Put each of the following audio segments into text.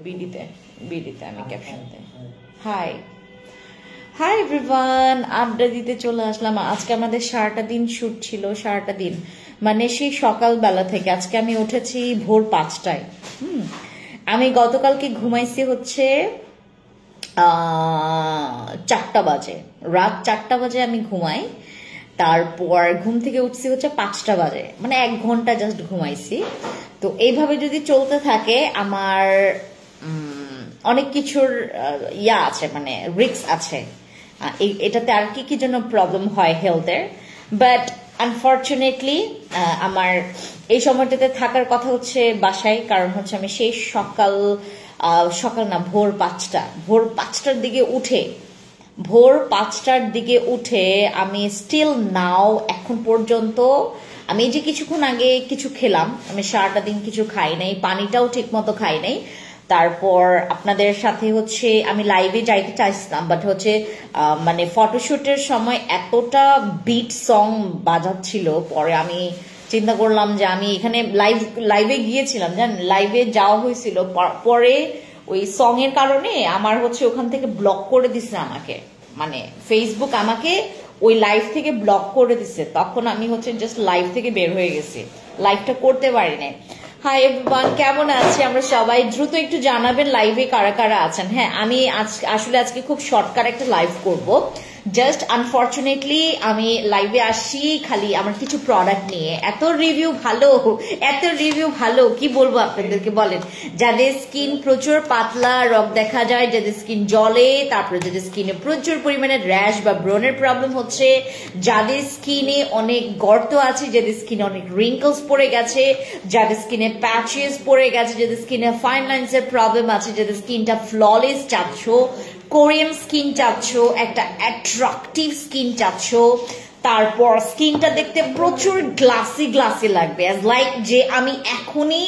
বিডিতে বিডিতে আমি ক্যাপশনতে high hi everyone, আড্ডা দিতে চলে আসলাম। আজকে আমাদের সারাটা দিন শুট ছিল, সারাটা দিন মানে সেই সকালবেলা থেকে। আজকে আমি উঠেছি ভোর 5টায়। আমি গতকালকে ঘুমাইছি হচ্ছে 4টা বাজে, রাত 4টা বাজে আমি ঘুমাই। তারপর ঘুম থেকে উঠছি হচ্ছে 5টা বাজে, মানে 1 ঘন্টা জাস্ট ঘুমাইছি। তো এইভাবে যদি চলতে থাকে আমার অনেক কিছুর ইয়া আছে, মানে রিস্ক আছে। এটাতে আর কি কি জন্য প্রবলেম হয় হেলথের, বাট আনফর্চুনেটলি আমার এই সময়টাতে থাকার কথা হচ্ছে বাসায়। কারণ হচ্ছে আমি সেই সকাল না, ভোর 5টার দিকে উঠে আমি স্টিল নাও এখন পর্যন্ত আমি যে কিছুক্ষণ আগে কিছু খেলাম, আমি সারাটা দিন কিছু খাই নাই, পানিটাও ঠিক মতো খাই নাই। তারপর আপনাদের সাথে হচ্ছে আমি লাইভে যাইতে চাইছিলাম, বাট হচ্ছে মানে ফটোশুটের সময় এতটা বিট সং বাজাচ্ছিল, পরে আমি চিন্তা করলাম যে আমি এখানে লাইভে গিয়েছিলাম, জানেন, লাইভে যাওয়া হয়েছিল, পরে ওই সং এর কারণে আমার হচ্ছে ওখান থেকে ব্লক করে দিছে আমাকে, মানে ফেসবুক আমাকে ওই লাইভ থেকে ব্লক করে দিছে। তখন আমি হচ্ছে জাস্ট লাইভ থেকে বের হয়ে গেছি, লাইভটা করতে পারি নাই। হাই এভরিওয়ান, কেমন আছে আমরা সবাই? দ্রুত একটু জানাবেন লাইভে কারা কারা আছেন। হ্যাঁ, আমি আসলে আজকে খুব শর্টকাট একটা লাইভ করব। জাস্ট আনফর্চুনেটলি আমি লাইভে আসি খালি আমার কিছু প্রোডাক্ট নিয়ে। এত রিভিউ ভালো কি বলবো আপনাদেরকে, বলেন। যাদের স্কিন প্রচুর পাতলা, রগ দেখা যায়, যাদের স্কিন জ্বলে, তারপরে যাদের স্কিনে প্রচুর পরিমাণে র্যাশ বা ব্রনের প্রবলেম হচ্ছে, যাদের স্কিনে অনেক গর্ত আছে, যাদের স্কিনে অনেক রিঙ্কলস পড়ে গেছে, যাদের স্কিনে প্যাচেস পড়ে গেছে, যাদের স্কিনে ফাইন লাইন্স এর প্রবলেম আছে, যাদের স্কিনটা ফ্ললেস চাচ্ছ, কোরিয়ান স্কিন চাচ্ছ, একটা অ্যাট্রাকটিভ স্কিন চাচ্ছ, তারপর স্কিনটা দেখতে প্রচুর গ্লাসি লাগবে, লাইক যে আমি এখনই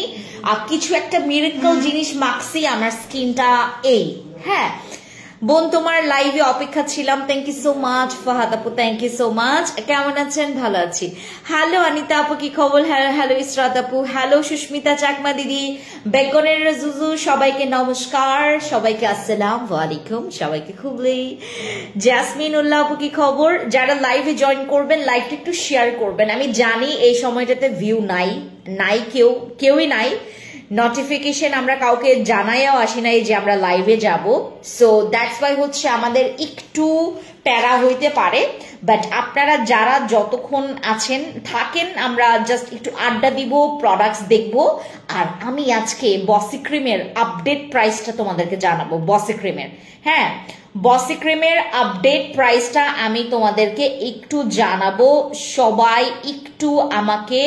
কিছু একটা মিরাকল জিনিস মাখছি, আমার স্কিনটা এই। হ্যাঁ বোন, তোমার লাইভে অপেক্ষা ছিলাম, thank you so much. Fahad আপু, থ্যাংক ইউ সো মাচ। কেমন আছেন? ভালো আছি। হ্যালো অনিতা আপু, কি খবর? হ্যালো ইসরাত আপু, হ্যালো সুস্মিতা চাকমা দিদি, বেকনের জুজু, সবাইকে নমস্কার, সবাইকে আসসালামু আলাইকুম, সবাইকে খুবই। জাসমিন উল্লাহ আপু, কি খবর? যারা লাইভে জয়েন করবেন লাইভটা একটু শেয়ার করবেন। আমি জানি এই সময়টাতে ভিউ নাই কেউই নাই, নোটিফিকেশন আমরা কাউকে জানাইও আসি নাই যে আমরা লাইভে যাব, সো দ্যাটস ওয়াই হচ্ছে আমাদের একটু প্যারা হইতে পারে। বাট আপনারা যারা যতক্ষণ আছেন থাকেন, আমরা জাস্ট একটু আড্ডা দিব, প্রোডাক্টস দেখব। আর আমি আজকে বসি ক্রিমের আপডেট প্রাইসটা তোমাদেরকে জানাবো। বসি ক্রিমের, হ্যাঁ, বসি ক্রিমের আপডেট প্রাইসটা আমি তোমাদেরকে একটু জানাবো। সবাই একটু আমাকে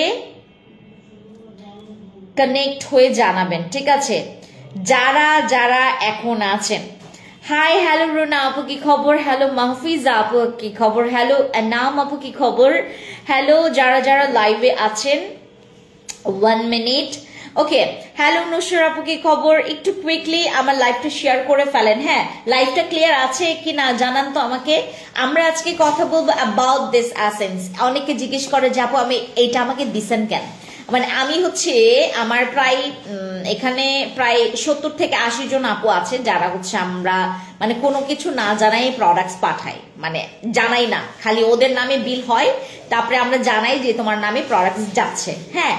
কানেক্ট হয়ে জানাবেন, ঠিক আছে, যারা যারা এখন আছেন। হাই, হ্যালো রুনা আপু, কি খবর? হ্যালো মাহফিজা আপু, কি খবর? হ্যালো নাম আপু, কি খবর? হ্যালো যারা যারা লাইভে আছেন, 1 মিনিট। ওকে, হ্যালো নুসরা আপু, কি খবর? একটু কুইকলি আমার লাইভটা শেয়ার করে ফেলেন। হ্যাঁ, লাইভটা ক্লিয়ার আছে কি না জানান তো আমাকে। আমরা আজকে কথা বলবো অ্যাবাউট দিস এসেন্স। অনেকে জিজ্ঞেস করে যে আপু আমি এটা আমাকে দিছেন কেন? মানে আমি হচ্ছে আমার এখানে প্রায় 70 থেকে 80 জন আপু আছে যারা হচ্ছে আমরা মানে কোনো কিছু না জানাই প্রোডাক্টস পাঠাই, মানে জানাই না, খালি ওদের নামে বিল হয়, তারপরে আমরা জানাই যে তোমার নামে প্রোডাক্টস যাচ্ছে। হ্যাঁ,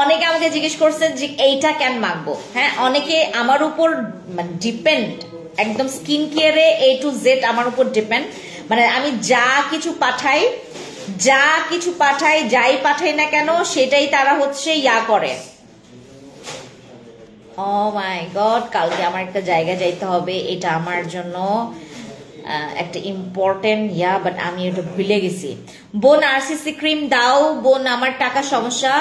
অনেকে আমাকে জিজ্ঞেস করছে যে এইটা কেন মাখবো। হ্যাঁ, অনেকে আমার উপর ডিপেন্ড, একদম স্কিন কেয়ারে A to Z আমার উপর ডিপেন্ড, মানে আমি যা কিছু পাঠাই, যাই পাঠাই না কেন সেটাই তারা হচ্ছে ইয়া করে। ও মাই গড, কালকে আমার একটা জায়গা যাইতে হবে, এটা আমার জন্য একটা ইম্পর্টেন্ট বাট আমি এটা ভুলে গেছি। বোন আরসিসি ক্রিম দাও, বোন আমার টাকা সমস্যা,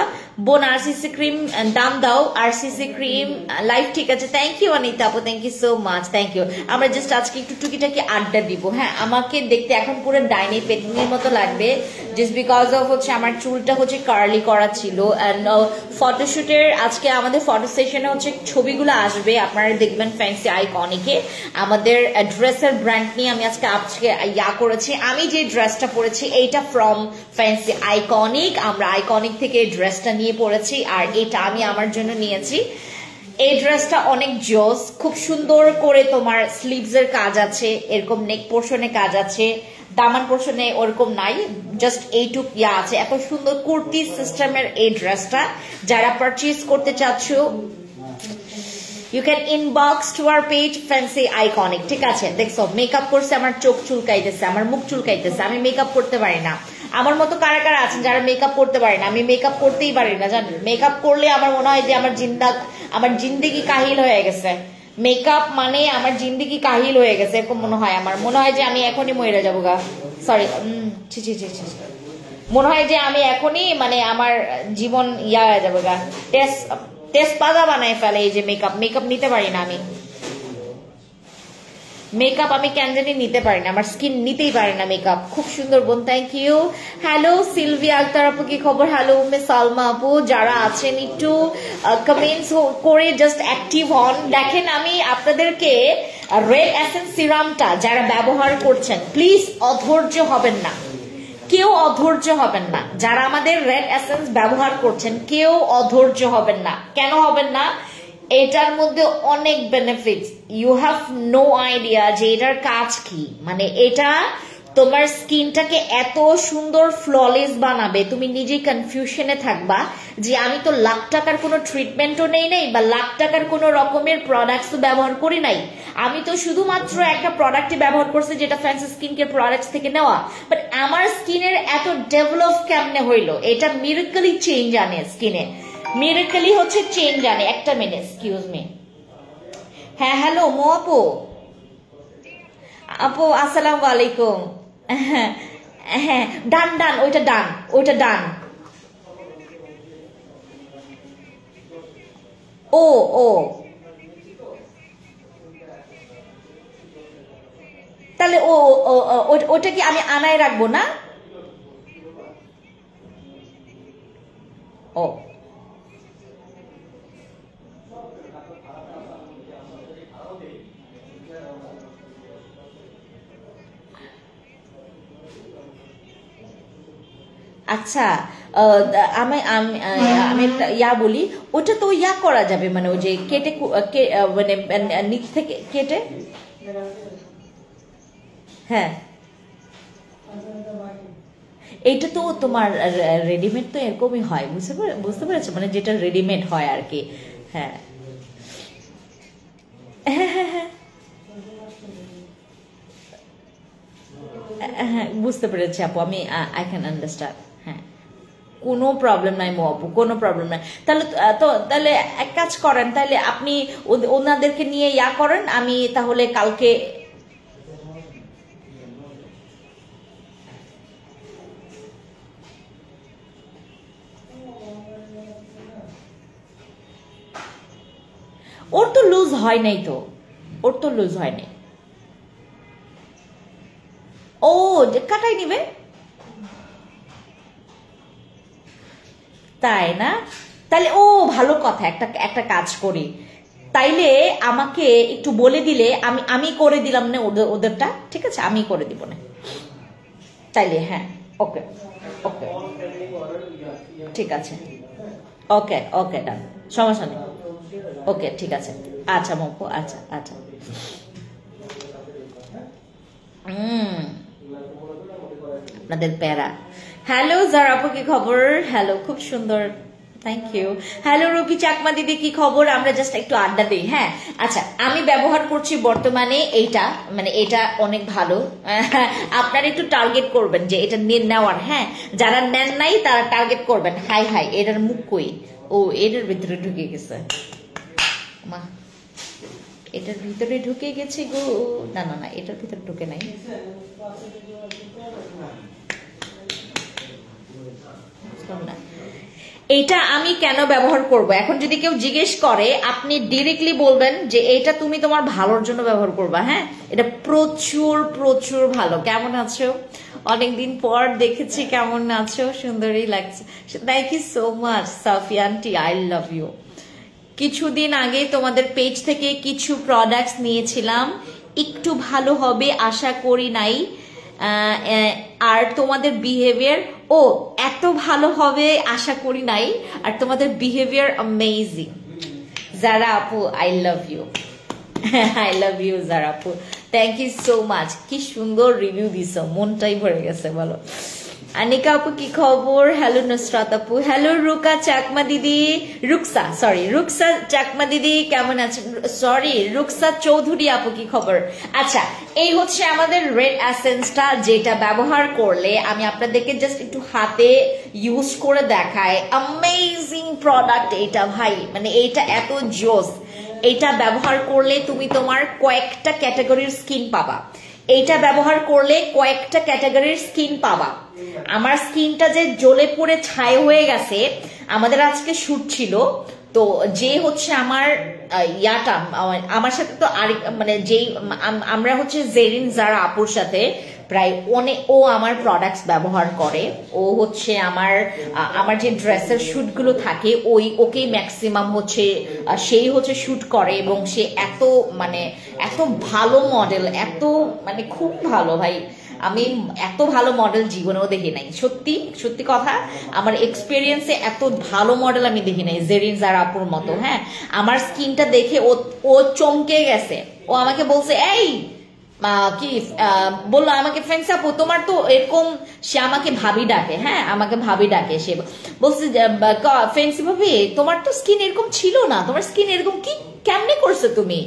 বোন আরসিসি ক্রিম দাম দাও, আরসিসি ক্রিম লাইফ। ঠিক আছে, থ্যাংক ইউ অনিতা আপু, thank you so much, thank you. আমরা জাস্ট আজকে একটু টুকিটাকি আড্ডা দিব। হ্যাঁ, আমাকে দেখতে এখন পুরো ডাইনি পেটনির মতো লাগবে, জাস্ট বিকজ অফ হচ্ছে আমার চুলটা হচ্ছে কার্লি করা ছিল। অ্যান্ড ফটোশুটের আজকে আমাদের ফটো সেশনে হচ্ছে ছবিগুলো আসবে, আপনারা দেখবেন ফ্যান্সি আইকনিকে। আমাদের ড্রেসের ব্র্যান্ড নিয়ে আমি আজকে করেছি। আমি যে ড্রেসটা পরেছি এইটা ফ্রম ফ্যান্সি আইকনিক, আমরা আইকনিক থেকে ড্রেসটা নিয়ে পরেছি, আর এটা আমি আমার জন্য নিয়েছি। এই ড্রেসটা অনেক জোস, খুব সুন্দর করে তোমার স্লিভস এর কাজ আছে, এরকম নেক পোর্শনে কাজ আছে, দামান পোর্শনে ওরকম নাই, জাস্ট এইটুক ইয়া আছে। এত সুন্দর কুর্তি সিস্টেমের এই ড্রেসটা যারা পারচেজ করতে চাচ্ছ, you can inbox to our page Fancy Iconic. ঠিক আছে, দেখছো মেকআপ করছে, আমার চোখ চুলকাইতেছে, আমার মুখ চুলকাইতেছে, আমি মেকআপ করতে পারি না। আমার মতো কারা কারা আছেন যারা মেকআপ করতে পারে না? আমি মেকআপ করতেই পারি না, জানেন? মেকআপ করলে আমার মনে হয় যে আমার জিন্দেগি কাহিল হয়ে গেছে। মেকআপ মানে আমার জিন্দেগি কাহিল হয়ে গেছে, এরকম মনে হয়। আমার মনে হয় যে আমি এখনই মরে যাবো গা, সরি, ছি ছি ছি ছি, মনে হয় যে আমি এখনই মানে আমার জীবন ইয়া হয়ে যাবো গা, তেজপাতা বানায় ফেলে এই যে মেকআপ নিতে পারি না আমি। মেকআপ আমি কেন জানি নিতে পারি না, আমার স্কিন নিতেই পারে না মেকআপ। খুব সুন্দর বোন, thank you. Hello Sylvia Akter আপু, কি খবর? হ্যালো উম্মে সালমা আপু, যারা আছেন একটু কমেন্টস করে জাস্ট অ্যাক্টিভ হন। দেখেন আমি আপনাদেরকে রেড এসেন্স সিরামটা যারা ব্যবহার করছেন, প্লিজ অধৈর্য হবেন না, কেউ অধৈর্য হবেন না। যারা আমাদের রেড এসেন্স ব্যবহার করছেন কেউ অধৈর্য হবেন না। কেন হবেন না? এটার মধ্যে অনেক benefits, you have no idea যে এটার কাজ কি। মানে এটা তোমার স্কিনটাকে এত সুন্দর ফ্ললেস বানাবে, তুমি নিজেই কনফিউশনে থাকবা যে আমি তো লাখ টাকার কোনো ট্রিটমেন্টও নেই নাই, বা লাখ টাকার কোনো রকমের প্রোডাক্টস ব্যবহার করি নাই। আমি তো শুধুমাত্র একটা প্রোডাক্টই ব্যবহার করছি যেটা ফ্যান্সি স্কিন কেয়ার প্রোডাক্টস থেকে নেওয়া, বাট আমার স্কিনের এত ডেভেলপ কেমনে হইলো? এটা মিরাকলি চেঞ্জ আনে স্কিনে, মিরাকলি হচ্ছে চেঞ্জ আনে। একটা মিনিট, এক্সকিউজ মি। হ্যাঁ হ্যালো মো আপু, আপু আসসালামু আলাইকুম। হ্যাঁ হ্যাঁ, ডান ডান, ওইটা ডান, ওইটা ডান। ও ও, তাহলে ও ওটা কি আমি আনায় রাখবো না? ও আচ্ছা, আমি আমি আমি একটা ইয়া বলি, ওটা তো ইয়া করা যাবে, মানে ওই যে কেটে মানে নিচ থেকে কেটে। হ্যাঁ, এইটা তো তোমার রেডিমেড তো এরকমই হয়, বুঝতে পেরেছো, মানে যেটা রেডিমেড হয় আর কি। হ্যাঁ হ্যাঁ হ্যাঁ হ্যাঁ হ্যাঁ, বুঝতে পেরেছি আপু, আমি আই ক্যান আন্ডারস্ট্যান্ড। হ্যাঁ, কোনো প্রবলেম নাই মো আপু, কোনো প্রবলেম নাই। তাহলে তাহলে এক কাজ করেন, তাহলে আপনি ওনাদেরকে নিয়ে ইয়া করেন, আমি তাহলে কালকে। ওর তো লুজ হয় নাই, তো ওর তো লুজ হয় নাই। ও কাটাই নিবে, তাই না? তাহলে ও ভালো কথা, একটা একটা কাজ করি, তাইলে আমাকে একটু বলে দিলে আমি আমি করে দিলাম না ওদেরটা, ঠিক আছে, আমি করে দিব না তাইলে। হ্যাঁ, ওকে ওকে, ঠিক আছে, ওকে ওকে, ডান, সমস্যা নেই। ওকে ঠিক আছে, আচ্ছা মপু, আচ্ছা আচ্ছা। আপনাদের প্যারা। হ্যালো যারা আপু, কি খবর? হ্যালো, খুব সুন্দর, thank you. Hello Ruby Chakma দিদি, কি খবর? আমরা জাস্ট একটু আড্ডা দিই। হ্যাঁ আচ্ছা, আমি ব্যবহার করছি বর্তমানে এইটা, মানে এটা অনেক ভালো। আপনারা একটু টার্গেট করবেন যে এটা নেওয়ার। হ্যাঁ, যারা নেন নাই তারা টার্গেট করবেন। হাই হাই, এটার মুখ কই? ও এটার ভিতরে ঢুকে গেছে, মা এটার ভিতরে ঢুকে গেছে গো। না না না, এটার ভিতরে ঢুকে নাই। না, এটা আমি কেন ব্যবহার করব? এখন যদি কেউ জিজ্ঞেস করে, আপনি ডিরেক্টলি বলবেন যে এটা তুমি তোমার ভালোর জন্য ব্যবহার করবা। হ্যাঁ, এটা প্রচুর প্রচুর ভালো। কেমন আছো? অনেকদিন পর দেখেছি, কেমন আছো? সুন্দরই লাগছে, thank you so much Safi aunty, I love you. কিছুদিন আগে তোমাদের পেজ থেকে কিছু প্রোডাক্টস নিয়েছিলাম, একটু ভালো হবে আশা করি নাই, আর তোমাদের বিহেভিয়ার ও এত ভালো হবে আশা করি নাই, আর তোমাদের বিহেভিয়ার অ্যামেজিং। যারা আপু I love you, I love you Zara আপু, থ্যাংক ইউ সো মাচ। কি সুন্দর রিভিউ দিছো, মনটাই ভরে গেছে বলো। আনিকা আপু কি খবর? হ্যালো নুসরাত আপু, হ্যালো রুকা চাকমা দিদি, রুকসা চাকমা দিদি কেমন আছেন? সরি রুকসা চৌধুরী আপু কি খবর? আচ্ছা, এই হচ্ছে আমাদের রেড এসেন্সটা, যেটা ব্যবহার করলে আমি আপনাদেরকে জাস্ট একটু হাতে ইউজ করে দেখাই। অ্যামেজিং প্রোডাক্ট এটা ভাই, মানে এইটা এত জোস। এটা ব্যবহার করলে তুমি তোমার কয়েকটা ক্যাটাগরির স্কিন পাবা, এইটা ব্যবহার করলে কয়েকটা ক্যাটাগরির স্কিন পাবা। আমার স্কিনটা যে জ্বলে পুড়ে ছাই হয়ে গেছে, আমাদের আজকে শুট ছিল, তো যে হচ্ছে আমার ইয়াটা আমার সাথে তো আরেক মানে যেই আমরা হচ্ছে জেরিন যারা আপুর সাথে প্রায় অনেক, ও আমার প্রোডাক্টস ব্যবহার করে। ও হচ্ছে আমার যে ড্রেসের শুটগুলো থাকে ওকেই ম্যাক্সিমাম হচ্ছে সেই হচ্ছে শুট করে, এবং সে এত ভালো মডেল, এত মানে খুব ভালো ভাই। আমি এত ভালো মডেল জীবনেও দেখি নাই, সত্যি সত্যি কথা, আমার এক্সপিরিয়েন্সে এত ভালো মডেল আমি দেখি নাই জেরিন যারা আপুর মতো। হ্যাঁ, আমার স্কিনটা দেখে ও চমকে গেছে। ও আমাকে বলছে, এই কি বললো আমাকে, ফ্রেন্ডস আপু তোমার তো এরকম, সে আমাকে ভাবি ডাকে, হ্যাঁ আমাকে ভাবি ডাকে, সে বলছে ফ্রেন্ডসি ভাবি তোমার তো স্কিন এরকম ছিল না, তোমার স্কিন এরকম কি কেমনে করছো তুমি?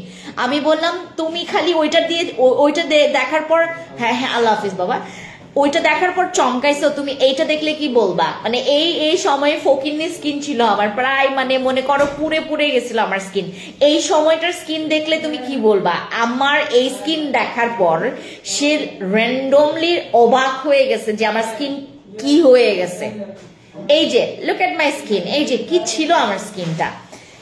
আমি বললাম তুমি খালি ওইটা দেখার পর, হ্যাঁ আল্লাহ হাফিজ বাবা, ওইটা দেখার পর চমকাইছো, তুমি এইটা দেখলে কি বলবা? মানে এই সময়ে ফকিন্নি স্কিন ছিল আমার, প্রায় মানে মনে করো পুড়ে পুড়ে গেছিল আমার স্কিন। এই সময়টার স্কিন দেখলে তুমি কি বলবা? আমার এই স্কিন দেখার পর সে র্যান্ডমলি অবাক হয়ে গেছে যে আমার স্কিন কি হয়ে গেছে। এই যে লুক এট মাই স্কিন, এই যে কি ছিল আমার স্কিনটা,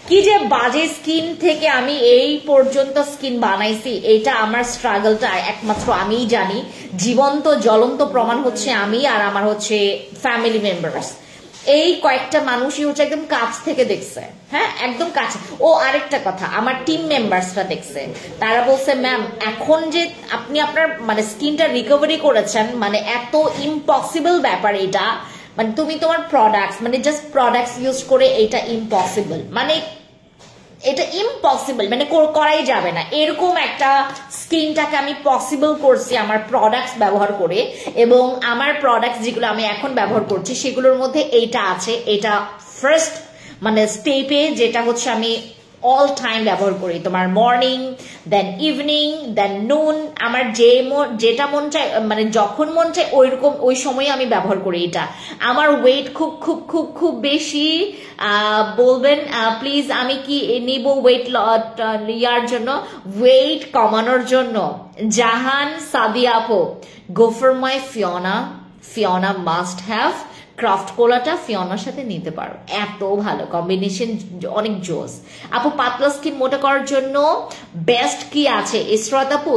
কি যে বাজে স্কিন থেকে আমি এই পর্যন্ত স্কিন বানাইছি। এটা আমার স্ট্রাগলটা একমাত্র আমিই জানি, জীবন্ত জ্বলন্ত প্রমাণ হচ্ছে আমি আর আমার হচ্ছে ফ্যামিলি মেম্বার্স। এই কয়েকটা মানুষই হচ্ছে একদম কাছ থেকে দেখছে, হ্যাঁ একদম কাছে। ও আরেকটা কথা, আমার টিম মেম্বার্সরা দেখছে, তারা বলছে ম্যাম এখন যে আপনি আপনার মানে স্কিনটা রিকভারি করেছেন, মানে এত ইম্পসিবল ব্যাপার এটা, মানে তুমি তোমার প্রোডাক্টস মানে জাস্ট প্রোডাক্টস ইউজ করে এটা ইম্পসিবল, মানে এটা ইম্পসিবল, মানে করাই যাবে না এরকম একটা স্কিনটাকে আমি পসিবল করছি আমার প্রোডাক্টস ব্যবহার করে। এবং আমার প্রোডাক্টস যেগুলো আমি এখন ব্যবহার করছি সেগুলোর মধ্যে এইটা আছে, এটা ফার্স্ট মানে স্টেপে, যেটা হচ্ছে আমি অল টাইম ব্যবহার করি, তোমার মর্নিং দেন ইভিনিং দেন নুন, আমার যেটা মন চায় মানে যখন মন চায় ওই সময়ে আমি ব্যবহার করি এটা। আমার ওয়েট খুব খুব খুব খুব বেশি, বলবেন প্লিজ আমি কি নিব ওয়েট ইয়ার জন্য, ওয়েট কমানোর জন্য? জাহান সাদিয়া আপু, go for my Fiona must have craft কোলাটা ফিওনার সাথে নিতে পারো, এত ভালো কম্বিনেশন, অনেক জোস। আপু পাতলা স্কিন মোটা করার জন্য বেস্ট কি আছে? ইসরাত আপু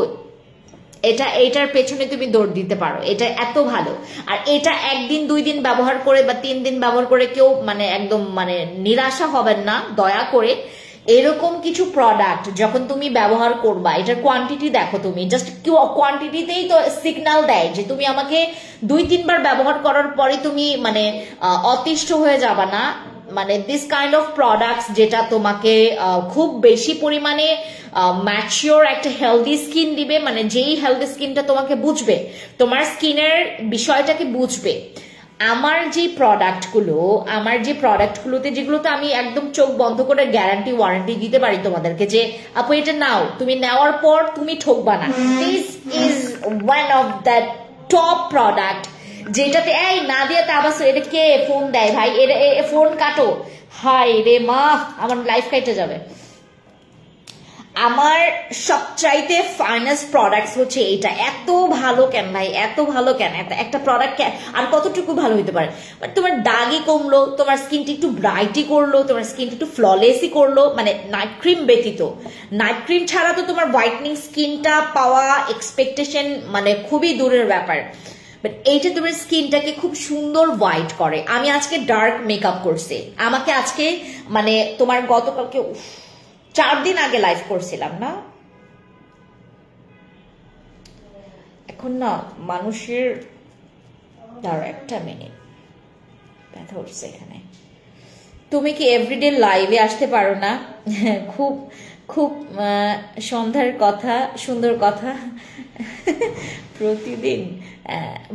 এটার পেছনে তুমি দৌড় দিতে পারো, এটা এত ভালো। আর এটা একদিন 2 দিন ব্যবহার করে বা 3 দিন ব্যবহার করে কেউ মানে একদম মানে নিরাশা হবেন না, দয়া করে। এরকম কিছু প্রোডাক্ট যখন তুমি ব্যবহার করবা, এটার কোয়ান্টিটি দেখো, তুমি জাস্ট কোয়ান্টিটিতেই তো সিগন্যাল দেয় যে তুমি আমাকে 2-3 বার ব্যবহার করার পরে তুমি মানে অতিষ্ঠ হয়ে যাবা না। মানে দিস কাইন্ড অফ প্রোডাক্টস যেটা তোমাকে খুব বেশি পরিমাণে ম্যাচিওর একটা হেলদি স্কিন দিবে, মানে যেই হেলদি স্কিনটা তোমাকে বুঝবে, তোমার স্কিনের বিষয়টাকে বুঝবে। আমার যে প্রোডাক্টগুলোতে যেগুলোতে আমি একদম চোখ বন্ধ করে গ্যারান্টি ওয়ারেন্টি দিতে পারি তোমাদেরকে যে আপু এটা নাও, তুমি নেওয়ার পর তুমি ঠকবা না। This is one of the top product, যেটাতে এই না দিয়ে তাবাসো, এটা কে ফোন দেয় ভাই, এটা ফোন কাটো, হাই রে মা আমার লাইফ কাটে যাবে। আমার সবচাইতে ফাইনেস্ট প্রোডাক্টস হচ্ছে এইটা। এত ভালো কেন ভাই, এত ভালো কেন? একটা প্রোডাক্ট আর কতটুকু ভালো হতে পারে? মানে তোমার দাগই কমলো, তোমার স্কিনটা একটু ব্রাইটই করলো, তোমার স্কিনটা একটু ফ্ললেসই করলো, মানে নাইট ক্রিম ব্যতীত। নাইট ক্রিম ছাড়া তো তোমার হোয়াইটনিং স্কিনটা পাওয়া এক্সপেকটেশন মানে খুবই দূরের ব্যাপার, বাট এইটা তোমার স্কিনটাকে খুব সুন্দর হোয়াইট করে। আমি আজকে ডার্ক মেকআপ করছি, আমাকে আজকে মানে তোমার গতকালকে 4 দিন আগে লাইভ করছিলাম না, এখন না মানুষের দাঁড়া একটা মিনিট, ব্যথা উঠছে এখানে। তুমি কি এভরিডে লাইভে আসতে পারো না? খুব খুব সন্ধ্যার কথা, সুন্দর কথা। প্রতিদিন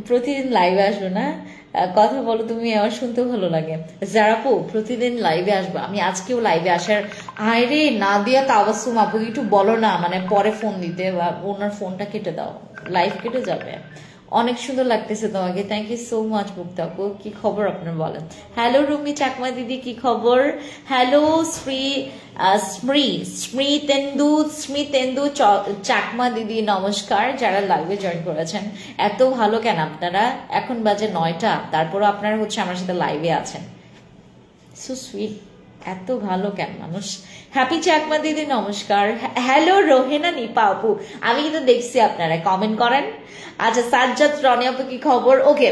প্রতিদিন লাইভে আসবো না? কথা বলো তুমি, আমার শুনতে ভালো লাগে। যারাপু প্রতিদিন লাইভে আসবো, আমি আজকেও লাইভে আসার। আরে নাদিয়া তাবাসসুম আপু একটু বলো না, মানে পরে ফোন দিতে, বা ওনার ফোনটা কেটে দাও, লাইভ কেটে যাবে। অনেক সুন্দর লাগতেছে তোমাকে, থ্যাংক ইউ সো মাচ মুক্তা আপু। কি খবর আপনার বলেন? হ্যালো রুমি চাকমা দিদি, কি খবর? হ্যালো স্মৃতেন্দু চাকমা দিদি, নমস্কার। যারা লাইভে জয়েন করেছেন, এত ভালো কেন আপনারা? এখন বাজে 9টা, তারপরও আপনারা হচ্ছে আমার সাথে লাইভে আছেন। সো সুইট, এত ভালো কেন মানুষ? হ্যাপি চাকমা দিদি নমস্কার। হ্যালো রোহেনা নিপা আপু, আমি কিন্তু দেখছি আপনারা কমেন্ট করেন। আচ্ছা সাজ্জাদ রনি আপু, কি খবর? ওকে,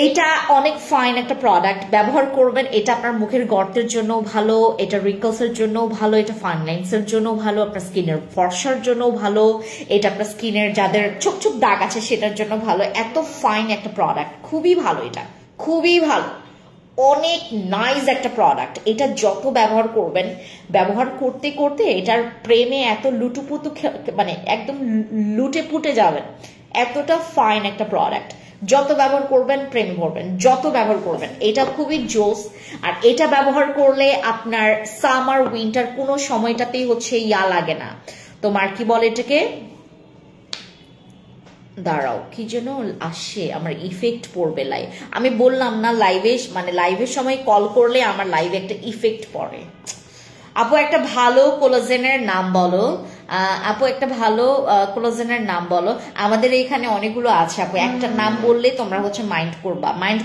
এইটা অনেক ফাইন একটা প্রোডাক্ট, ব্যবহার করবেন। এটা আপনার মুখের গর্তের জন্য ভালো, এটা রিঙ্কলস এর জন্য ভালো, এটা ফাইন লাইন্স এর জন্য ভালো, আপনার স্কিনের ফর্সার জন্য ভালো, এটা আপনার স্কিনের যাদের ছোপ ছোপ দাগ আছে সেটার জন্য ভালো। এত ফাইন একটা প্রোডাক্ট, খুবই ভালো, এটা খুবই ভালো, অনেক নাইস একটা প্রোডাক্ট। এটা যত ব্যবহার করবেন, ব্যবহার করতে করতে এটার প্রেমে এত লুটুপুতু, মানে একদম লুটে পুটে যাবেন। এতটা ফাইন একটা প্রোডাক্ট, যত ব্যবহার করবেন প্রেমে পড়বেন, যত ব্যবহার করবেন। এটা খুবই জোস। আর এটা ব্যবহার করলে আপনার সামার উইন্টার কোনো সময়টাতেই হচ্ছে ইয়া লাগে না, তোমার কি বলে এটাকে, দাঁড়াও কি যেন আসে, আমার ইফেক্ট পড়বে লাইভ। আমি বললাম না লাইভে, মানে লাইভের সময় কল করলে আমার লাইভে একটা ইফেক্ট পড়ে। আপু একটা ভালো কোলাজেনের নাম বলো। আপু একটা ভালো কোলাজেনের নাম বলো। আমাদের এখানে অনেকগুলো আছে আপু, একটা নাম বললে তোমরা হচ্ছে মাইন্ড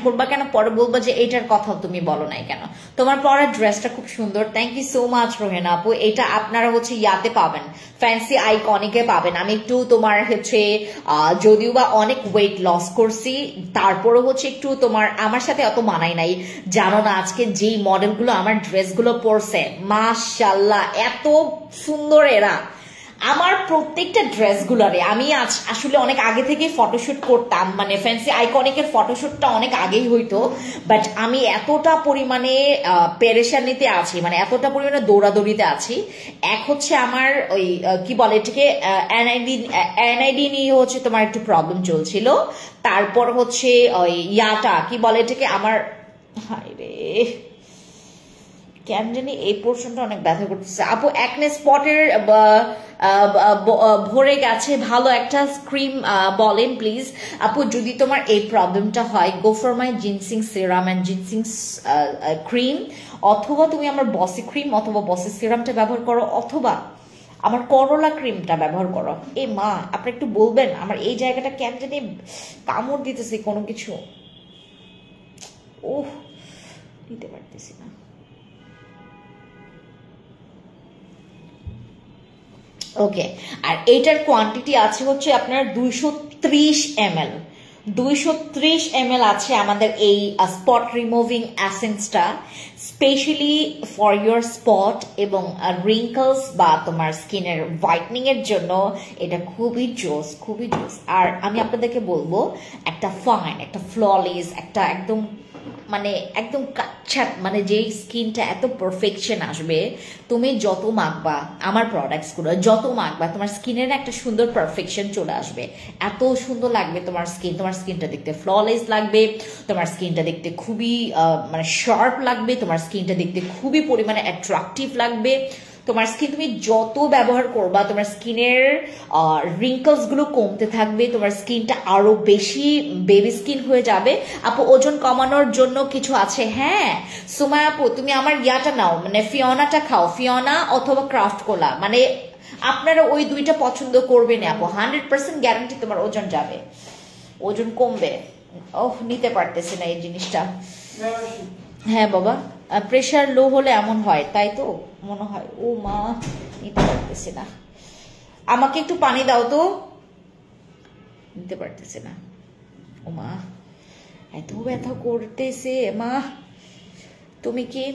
করবা কেন, পরে বলবা যে এটার কথা তুমি বলো নাই কেন। তোমার পরের ড্রেসটা খুব সুন্দর, thank you so much Rohena আপু। এটা আপনারা হচ্ছে ইয়াতে পাবেন, ফ্যান্সি আইকনিকে পাবেন। আমি একটু তোমার হচ্ছে যদিও বা অনেক ওয়েট লস করছি, তারপরে হচ্ছে একটু তোমার আমার সাথে অত মানাই নাই। জানো না আজকে যেই মডেলগুলো আমার ড্রেসগুলো পরছে, মাশাআল্লাহ এত সুন্দর এরা। আমার প্রত্যেকটা ড্রেসগুলোরে আমি আসলে অনেক আগে থেকে ফটোশুট করতাম, মানে ফ্যান্সি আইকনিকের ফটোশুটটা অনেক আগেই হইতো, বাট আমি এতটা পরিমাণে পেরেশানিতে আছি, মানে এতটা পরিমাণে দৌড়াদৌড়িতে আছি। এক হচ্ছে আমার ওই কি বলে এটাকে এনআইডি নিয়ে হচ্ছে তোমার একটু প্রবলেম চলছিল, তারপর হচ্ছে ওই ইয়াটা কি বলে এটাকে আমার, হায় রে কেন জানি এই পোর্শনটা অনেক ব্যথা করতেছে। আপু অ্যাকনে স্পটের ভরে গেছে, ভালো একটা ক্রিম বলেন প্লিজ। আপু যদি তোমার এই প্রবলেমটা হয়, গো for my ginseng serum and ginseng cream, অথবা তুমি আমার বসি ক্রিম অথবা বসি সিরামটা ব্যবহার করো, অথবা আমার করলা ক্রিমটা ব্যবহার করো। এ মা, আপনি একটু বলবেন আমার এই জায়গাটা কেন জানি কামড় দিতেছে কোনো কিছু, ওহ নিতে পারতেছি না। ওকে, আর এইটার কোয়ান্টিটি আছে হচ্ছে আপনার 230 ml, 230 ml আছে আমাদের এই স্পট রিমুভিং অ্যাসেন্সটা, স্পেশালি ফর ইউর স্পট এবং রিঙ্কলস বা তোমার স্কিনের হোয়াইটনিং এর জন্য। এটা খুবই জোস, খুবই জোস। আর আমি আপনাদেরকে বলবো, একটা ফাইন, একটা ফ্ললেস, একটা একদম মানে একদম কাচ্ছা, মানে যেই স্কিনটা এত পারফেকশন আসবে, তুমি যত মাখবা আমার প্রোডাক্টসগুলো, যত মাখবা তোমার স্কিনের একটা সুন্দর পারফেকশন চলে আসবে। এত সুন্দর লাগবে তোমার স্কিন, তোমার স্কিনটা দেখতে ফ্ললেস লাগবে, তোমার স্কিনটা দেখতে খুবই মানে শার্প লাগবে, তোমার স্কিনটা দেখতে খুবই পরিমাণে অ্যাট্রাকটিভ লাগবে। তোমার স্কিন তুমি যত ব্যবহার করবা, তোমার স্কিনের রিঙ্কলস গুলো কমতে থাকবে, তোমার স্কিনটা আরো বেশি বেবি স্কিন হয়ে যাবে। আপু ওজন কমানোর জন্য কিছু আছে? হ্যাঁ সুমায়া আপু, তুমি আমার ইয়াটা নাও, মানে ফিওনাটা খাও, ফিওনা অথবা ক্রাফট কোলা, মানে আপনারা ওই দুইটা পছন্দ করবেন আপু, 100% গ্যারান্টি তোমার ওজন যাবে, ওজন কমবে। ওহ নিতে পারতেছি না এই জিনিসটা। হ্যাঁ বাবা, প্রেশার লো হলে এমন হয়, তাই তো মনে হয়। ও মা, নিতে পারতেছি না, আমাকে একটু পানি দাও তো, নিতে পারতেছি না। ও মা, এত ব্যথা করতেছে মা। তুমি কি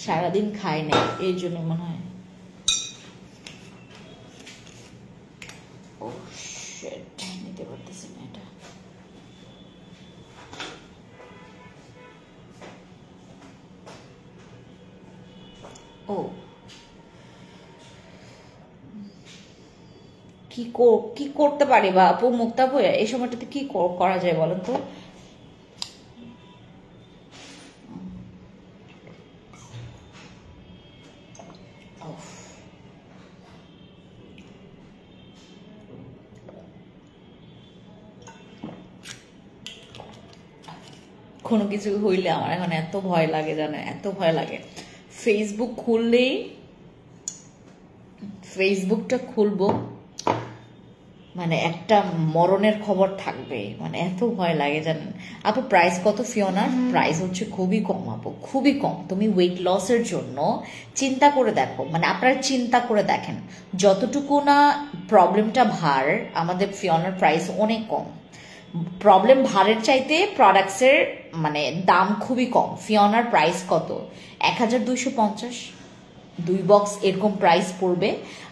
সারাদিন খাই নাই এই জন্য মনে হয়। ও কি করতে পারি বা আপু মুক্তা আপু এই সময়টাতে কি করা যায় বলেন তো? কোনো কিছু হইলে আমার এখন এত ভয় লাগে, জানেন, এত ভয় লাগে। ফেসবুক খুললেই, ফেসবুকটা খুলবো মানে একটা মরণের খবর থাকবে, মানে এত ভয় লাগে জানেন। আপু প্রাইস কত ফিওনার? প্রাইস হচ্ছে খুবই কম আপু, খুবই কম। তুমি ওয়েট লসের জন্য চিন্তা করে দেখো, মানে আপনারা চিন্তা করে দেখেন যতটুকু না প্রবলেমটা ভার, আমাদের ফিওনার প্রাইস অনেক কম। প্রবলেম ভারের চাইতে প্রোডাক্টসের মানে দাম খুবই কম। ফিওনার প্রাইস কত? 1250। 2 বক্স এরকম প্রাইস পড়বে,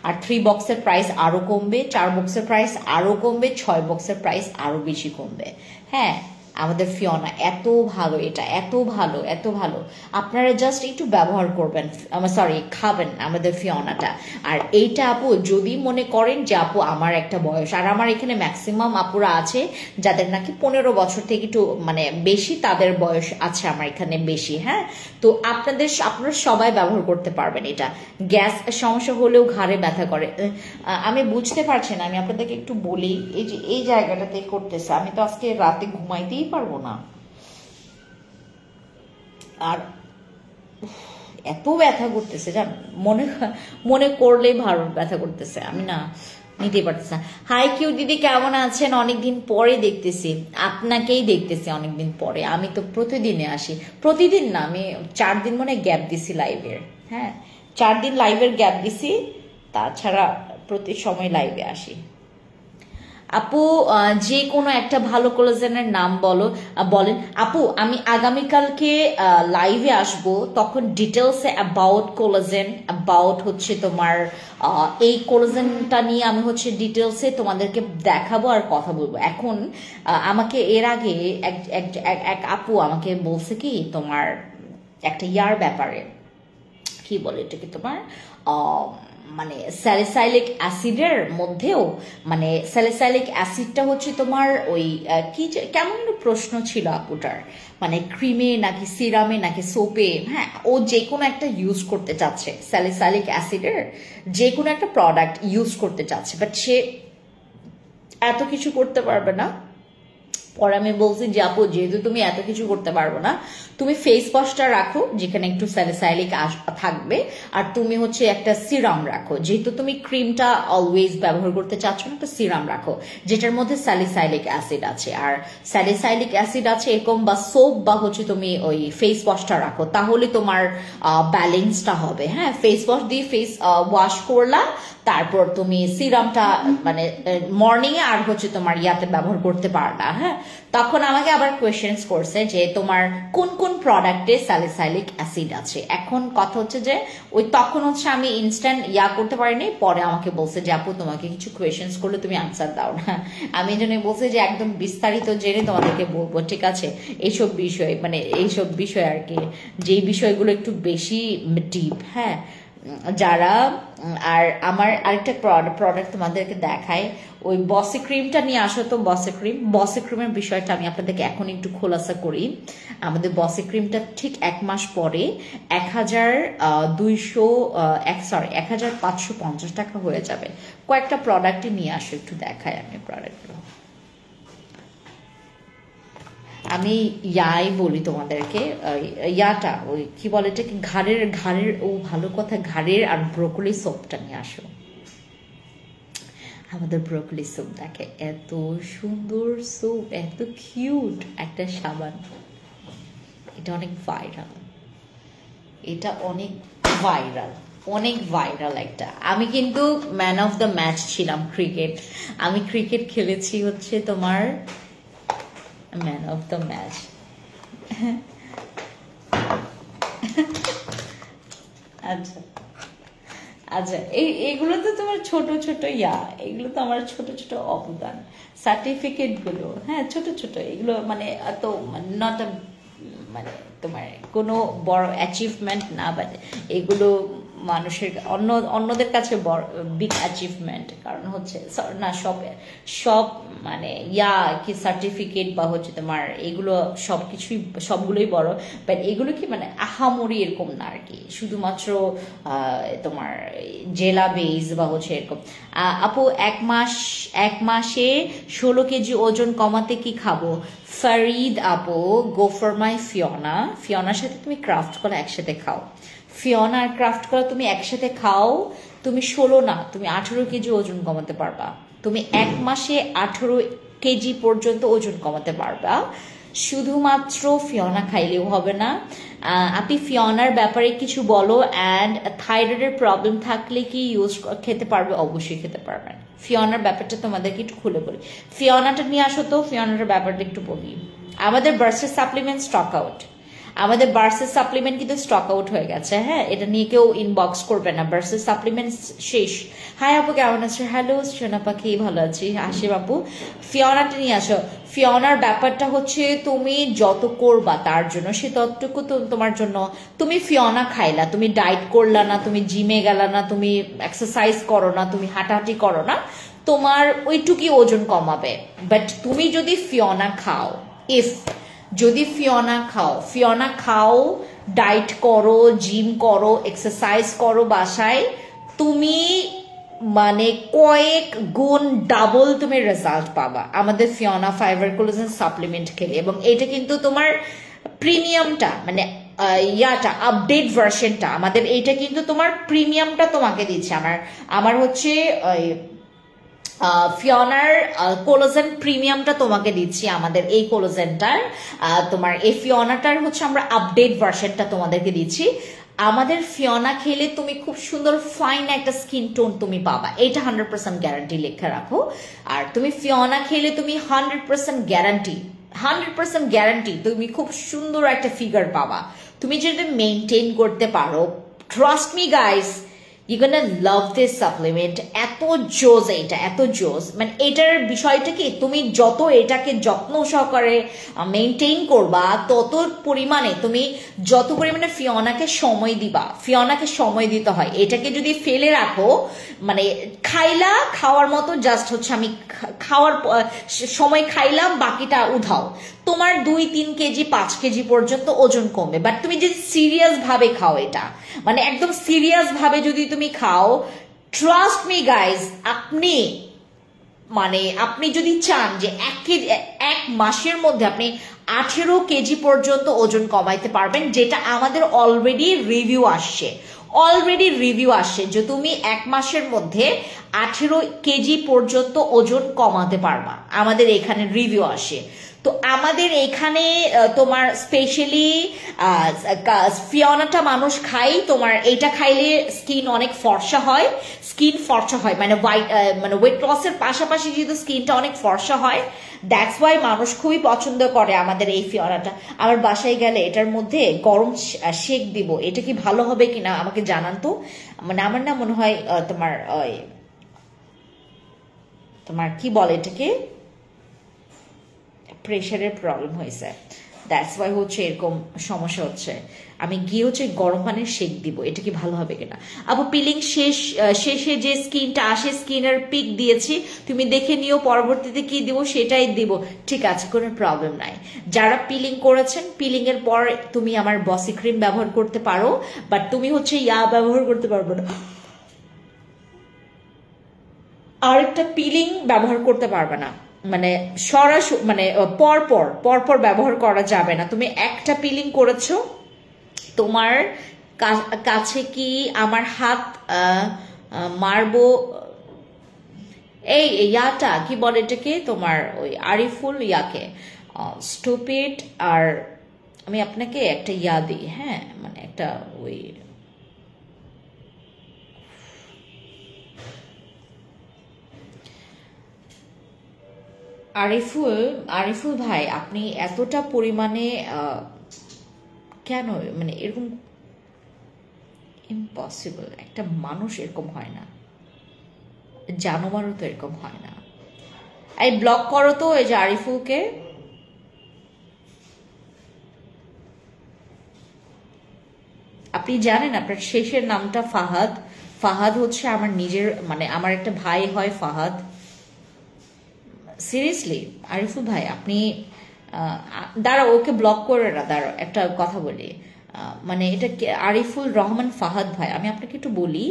আর 3 বক্সের প্রাইস আরো কমবে, 4 বক্সের প্রাইস আরো কমবে, 6 বক্সের প্রাইস আরো বেশি কমবে। হ্যাঁ, আমাদের ফিওনা এত ভালো, এটা এত ভালো, এত ভালো। আপনারা জাস্ট একটু ব্যবহার করবেন, সরি খাবেন আমাদের ফিওনাটা। আর এইটা আপু যদি মনে করেন যে আপু আমার একটা বয়স, আর আমার এখানে ম্যাক্সিমাম আপুরা আছে যাদের নাকি 15 বছর থেকে একটু মানে বেশি, তাদের বয়স আছে আমার এখানে বেশি। হ্যাঁ, তো আপনারা সবাই ব্যবহার করতে পারবেন এটা। গ্যাস সমস্যা হলেও ঘাড়ে ব্যথা করে, আমি বুঝতে পারছি না, আমি আপনাদেরকে একটু বলি। এই যে এই জায়গাটাতে করতেছে, আমি তো আজকে রাতে ঘুমাইতেই পারবো না। আর এত ব্যথা করতেছে জান, মনে মনে করলেই ভালো ব্যথা করতেছে, আমি না নিতে পারতেছি না। হাই কিউ দিদি, কেমন আছেন? অনেকদিন পরে দেখতেছি, আপনাকেই দেখতেছি অনেকদিন পরে। আমি তো প্রতিদিনে আসি, প্রতিদিন না, আমি 4 দিন মনে গ্যাপ দিছি লাইভের। হ্যাঁ, 4 দিন লাইভের গ্যাপ দিছি, তাছাড়া প্রতি সময় লাইভে আসি। আপু যে কোনো একটা ভালো কোলাজেনের নাম বলেন আপু। আমি আগামীকালকে লাইভে আসব, তখন ডিটেলসে অ্যাবাউট কোলাজেন, অ্যাবাউট হচ্ছে তোমার এই কোলাজেনটা নিয়ে আমি হচ্ছে ডিটেলসে তোমাদেরকে দেখাবো আর কথা বলবো। এখন আমাকে এর আগে এক আপু আমাকে বলছে কি তোমার একটা ইয়ার ব্যাপারে, কি বলে এটাকে তোমার মানে স্যালিসাইলিক অ্যাসিডের মধ্যেও, মানে স্যালিসাইলিক অ্যাসিডটা হচ্ছে তোমার ওই কি কেমন প্রশ্ন ছিল আপুটার, মানে ক্রিমে নাকি সিরামে নাকি সোপে। হ্যাঁ, ও যে কোনো একটা ইউজ করতে চাচ্ছে, স্যালিসাইলিক অ্যাসিডের যে কোনো একটা প্রোডাক্ট ইউজ করতে চাচ্ছে, বাট সে এত কিছু করতে পারবে না। পরে আমি বলছি যে আপু যেহেতু তুমি এত কিছু করতে পারবো না, তুমি ফেস ওয়াশটা রাখো যেখানে একটু স্যালিসাইলিক থাকবে, আর তুমি হচ্ছে একটা সিরাম রাখো, যেহেতু তুমি ক্রিমটা অলওয়েজ ব্যবহার করতে চাচ্ছ না, একটা সিরাম রাখো যেটার মধ্যে স্যালিসাইলিক অ্যাসিড আছে। আর স্যালিসাইলিক অ্যাসিড আছে এরকম, বা সোপ বা হচ্ছে তুমি ওই ফেস ওয়াশটা রাখো, তাহলে তোমার ব্যালেন্সটা হবে। হ্যাঁ, ফেস ওয়াশ দিয়ে ফেস ওয়াশ করলা, তারপর তুমি সিরামটা মানে মর্নিং এ আর হচ্ছে তোমার ইয়াতে ব্যবহার করতে পারলা। হ্যাঁ, তখন আমাকে আবার কোয়েশ্চেন্স করছে যে তোমার কোন কোন প্রোডাক্টে স্যালিসাইলিক অ্যাসিড আছে। এখন কথা হচ্ছে যে ওই তখন হচ্ছে আমি ইনস্ট্যান্ট ইয়া করতে পারিনি, পরে আমাকে বলছে যে আপু তোমাকে কিছু কোয়েশ্চেন্স করলে তুমি আনসার দাও না। আমি এই জন্য বলছি যে একদম বিস্তারিত জেনে তোমাদেরকে বলবো, ঠিক আছে? এইসব বিষয় মানে এইসব বিষয় আর কি, যেই বিষয়গুলো একটু বেশি ডিপ। হ্যাঁ, যারা আর আমার আরেকটা প্রোডাক্ট তোমাদেরকে দেখায়, ওই বসে ক্রিমটা নিয়ে আসো তো। বসে ক্রিমের বিষয়টা আমি আপনাদেরকে এখন একটু খোলাসা করি। আমাদের বসে ক্রিমটা ঠিক 1 মাস পরে 1550 টাকা হয়ে যাবে। কয়েকটা প্রোডাক্টই নিয়ে আসো, একটু দেখাই আমি প্রোডাক্টগুলো। আমি ইয়াই বলি তোমাদেরকে, ইয়াটা ওই কি বলে এটাকে, ঘাড়ের ও ভালো কথা, ঘাড়ের আর ব্রোকলি সোপটা নিয়ে আসো। আমাদের ব্রোকলি সোপ দেখে এত সুন্দর সোপ, এত কিউট একটা সাবান। এটা অনেক ভাইরাল, এটা অনেক ভাইরাল একটা। আমি কিন্তু ম্যান অফ দ্য ম্যাচ ছিলাম ক্রিকেট, আমি ক্রিকেট খেলেছি হচ্ছে তোমার ম্যান অফ দ্য ম্যাচ। আচ্ছা আচ্ছা, এইগুলো তো তোমার ছোট ছোট এগুলো তো আমার ছোট ছোট অবদান, সার্টিফিকেট গুলো। হ্যাঁ, ছোট ছোট এগুলো, মানে এত নট মানে তোমার কোনো বড় অ্যাচিভমেন্ট না, বাট এগুলো মানুষের অন্যদের কাছে বড় বিগ অ্যাচিভমেন্ট। কারণ হচ্ছে না সব সব মানে কি সার্টিফিকেট বা হচ্ছে তোমার এগুলো সবগুলোই বড়, বাট এগুলো কি মানে আহামরি এরকম না আর কি, শুধুমাত্র তোমার জেলা বেস বা হচ্ছে এরকম। আপু এক মাসে 16 কেজি ওজন কমাতে কি খাবো? ফারিদ আপু, গো ফর মাই ফিওনার সাথে তুমি ক্রাফট করা একসাথে খাও। ফিওনা আর ক্রাফট করা তুমি একসাথে খাও, তুমি 16 না, তুমি 18 কেজি ওজন কমাতে পারবা। তুমি 1 মাসে 18 কেজি পর্যন্ত ওজন কমাতে পারবা, শুধুমাত্র ফিওনা খাইলেও হবে না। আপনি ফিওনার ব্যাপারে কিছু বলো, অ্যান্ড থাইরয়েডের প্রবলেম থাকলে কি খেতে পারবে? অবশ্যই খেতে পারবেন। ফিওনার ব্যাপারটা তোমাদেরকে একটু খুলে বলি, ফিওনাটা নিয়ে আসো তো, ফিওনার ব্যাপারটা একটু বলি। আমাদের বার্সের সাপ্লিমেন্ট স্টক আউট, আমাদের বার্সের সাপ্লিমেন্ট কিন্তু স্টক আউট হয়ে গেছে। হ্যাঁ, এটা নিয়ে কেউ ইনবক্স করবে না, বার্সের সাপ্লিমেন্ট শেষ। হাই আপু, কেমন আছো? হ্যালো সোনা পাখি, ভালো আছি। হাসিম আপু, ফিওনাটা নিয়ে আসো। ফিওনার ব্যাপারটা হচ্ছে তুমি যত করবা তার জন্য সে ততটুকু তোমার জন্য। তুমি ফিওনা খাইলা, তুমি ডায়েট করলা না, তুমি জিমে গেলা না, তুমি এক্সারসাইজ করো না, তুমি হাঁটাহাঁটি করো না, তোমার ওইটুকুই ওজন কমাবে। বাট তুমি যদি ফিওনা খাও, যদি ফিওনা খাও, ডায়েট করো, জিম করো, এক্সারসাইজ করো বাসায়, তুমি মানে কয়েক গুণ ডাবল তুমি রেজাল্ট পাবা আমাদের ফিওনা ফাইবার কোলাজেন সাপ্লিমেন্ট খেলে। এবং এটা কিন্তু তোমার প্রিমিয়ামটা মানে আপডেট ভার্সনটা, আমাদের এইটা কিন্তু তোমার প্রিমিয়ামটা তোমাকে দিচ্ছে। আমার হচ্ছে ফিওনার কোলাজেন প্রিমিয়ামটা তোমাকে দিচ্ছি, আমাদের এই কোলাজেনটার তোমার এই ফিওনাটার হচ্ছে আমরা আপডেট ভার্সনটা তোমাদেরকে দিচ্ছি। আমাদের ফিওনা খেলে তুমি খুব সুন্দর ফাইন একটা স্কিন টোন তুমি পাবা, এটা 100% গ্যারান্টি লেখা রাখো। আর তুমি ফিওনা খেলে তুমি 100% গ্যারান্টি তুমি খুব সুন্দর একটা ফিগার পাবা, তুমি যদি মেনটেন করতে পারো। Trust me guys, you're gonna love this supplement। এত জোস, এটা এত জোস, মানে এটার বিষয়টা কি, তুমি যত এটাকে যত্ন সহকারে মেনটেন করবা, তত পরিমাণে তুমি যত পরিমাণে ফিওনাকে সময় দিবা। ফিওনাকে সময় দিতে হয়, এটাকে যদি ফেলে রাখো মানে খাওয়ার মতো জাস্ট হচ্ছে আমি খাওয়ার সময় খাইলাম, বাকিটা উধাও, তোমার 2-3 কেজি 5 কেজি পর্যন্ত ওজন কমবে। বাট তুমি যদি সিরিয়াস ভাবে খাও, এটা মানে একদম সিরিয়াস ভাবে যদি তুমি খাও, ট্রাস্ট মি গাইজ, আপনি যদি চান যে 1 মাসের মধ্যে আপনি 18 কেজি পর্যন্ত ওজন কমাইতে পারবেন, যেটা আমাদের অলরেডি রিভিউ আসছে যে তুমি 1 মাসের মধ্যে 18 কেজি পর্যন্ত ওজন কমাতে পারবা, আমাদের এখানে রিভিউ আসে। তো আমাদের এখানে তোমার স্পেশালি ফিওনাটা মানুষ খাই, তোমার এটা খাইলে স্কিন অনেক ফর্সা হয়, মানে ওয়েট লসের পাশাপাশি যেহেতু স্কিনটা অনেক ফর্সা হয়, দ্যাটস ওয়াই মানুষ খুবই পছন্দ করে আমাদের এই ফিওনাটা। আমার বাসায় গেলে এটার মধ্যে গরম শেক দিব, এটা কি ভালো হবে কিনা আমাকে জানান তো। মানে আমার না মনে হয় তোমার কি বলে এটাকে, প্রেশারের প্রবলেম হয়েছে, দ্যাটস ওয়াই হচ্ছে এরকম সমস্যা হচ্ছে। আমি গিয়ে হচ্ছে গরম পানির শেক দিব, এটা কি ভালো হবে কিনা। আপু পিলিং শেষে যে স্কিনটা আসে, স্কিনের পিক দিয়েছি, তুমি দেখে নিও, পরবর্তীতে কি দিব সেটাই দিব, ঠিক আছে, কোনো প্রবলেম নাই। যারা পিলিং করেছেন, পিলিং এর পর তুমি আমার বসি ক্রিম ব্যবহার করতে পারো, বাট তুমি হচ্ছে ব্যবহার করতে পারবে না, আরেকটা পিলিং ব্যবহার করতে পারবে না, মানে সরাসরি মানে পরপর ব্যবহার করা যাবে না। তুমি একটা পিলিং করেছো, তোমার কাছে কি আমার হাত মারবো, এই কি বলে এটাকে, তোমার ওই আরিফুল স্টুপিড। আর আমি আপনাকে একটা দিই, হ্যাঁ, মানে একটা ওই আরিফুল ভাই, আপনি এতটা পরিমাণে কেন, মানে এরকম ইম্পসিবল, একটা মানুষ এরকম হয় না, জানোয়ারও তো এরকম হয় না। এই ব্লক করো তো এই যে আরিফুলকে। আপনি জানেন আপনার শেষের নামটা ফাহাদ? ফাহাদ হচ্ছে আমার নিজের, মানে আমার একটা ভাই হয় ফাহাদ। সিরিয়াসলি আরিফুল ভাই, আপনি দাঁড়া, ওকে ব্লক করে না, দাঁড়া একটা কথা বলি। মানে এটা আরিফুল রহমান ফাহাদ ভাই, আমি আপনাকে একটু বলি,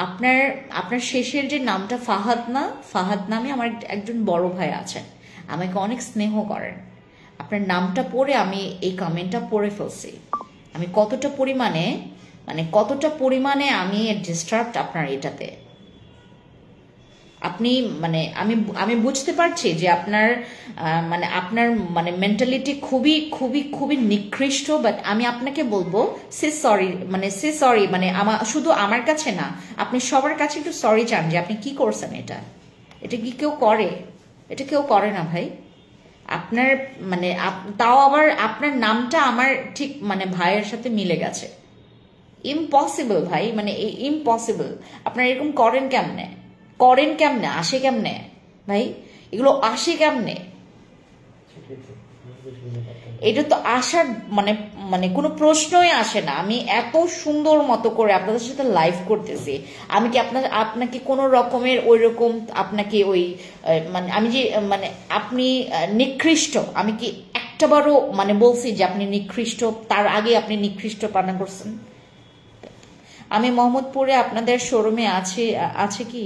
আপনার আপনার শেষের যে নামটা ফাহাদ না, ফাহাদ নামে আমার একজন বড় ভাই আছেন, আমাকে অনেক স্নেহ করেন। আপনার নামটা পড়ে আমি এই কমেন্টটা পড়ে ফেলছি। আমি কতটা পরিমাণে, মানে কতটা পরিমাণে আমি ডিস্টার্বড আপনার এটাতে। আপনি মানে আমি আমি বুঝতে পারছি যে আপনার মানে আপনার মানে মেন্টালিটি খুবই খুবই খুবই নিকৃষ্ট, বাট আমি আপনাকে বলবো সে সরি, মানে সে সরি, মানে শুধু আমার কাছে না, আপনি সবার কাছে একটু সরি চান যে আপনি কি করছেন। এটা এটা কি কেউ করে? এটা কেউ করে না ভাই। আপনার মানে তাও আবার আপনার নামটা আমার ঠিক মানে ভাইয়ের সাথে মিলে গেছে। ইম্পসিবল ভাই, মানে ইম্পসিবল। আপনারা এরকম করেন কেমনে? করেন কেমনে? আসে কেমনে ভাই? এগুলো আসে কেমনে? এটা তো আসার মানে মানে কোনো প্রশ্নই আসে না। আমি এত সুন্দর মতো করে আপনাদের সাথে লাইভ করতেছি, আমি কি আপনাকে কোনো রকমের ওই রকম আপনাকে ওই মানে আমি যে মানে আপনি নিকৃষ্ট, আমি কি একটাবারও মানে বলছি যে আপনি নিকৃষ্ট? তার আগে আপনি নিকৃষ্ট পালন করছেন। আমি মোহাম্মদপুরে আপনাদের শোরুমে আছে কি?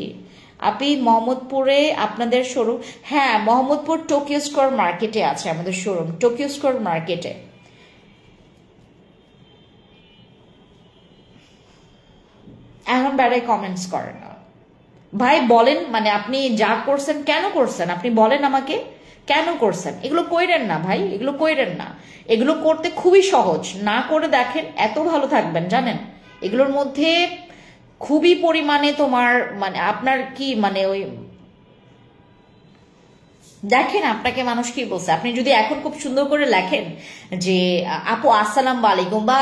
আপনি মোহাম্মদপুরে আপনাদের শোরুম? হ্যাঁ, মোহাম্মদপুর টোকিও স্কোয়ার মার্কেটে আছে আমাদের শোরুম, টোকিও স্কোয়ার মার্কেটে। এখন বেড়াই কমেন্টস করেন না ভাই, বলেন মানে আপনি যা করছেন কেন করছেন, আপনি বলেন আমাকে কেন করছেন? এগুলো কইরেন না ভাই, এগুলো কইরেন না। এগুলো করতে খুবই সহজ, না করে দেখেন এত ভালো থাকবেন জানেন। এগুলোর মধ্যে খুবই পরিমাণে তোমার মানে আপনার কি মানে ওই দেখেন আপনাকে মানুষ কি বলছে। আপনি যদি এখন খুব সুন্দর করে লেখেন যে আপু আসসালাম আলাইকুম বা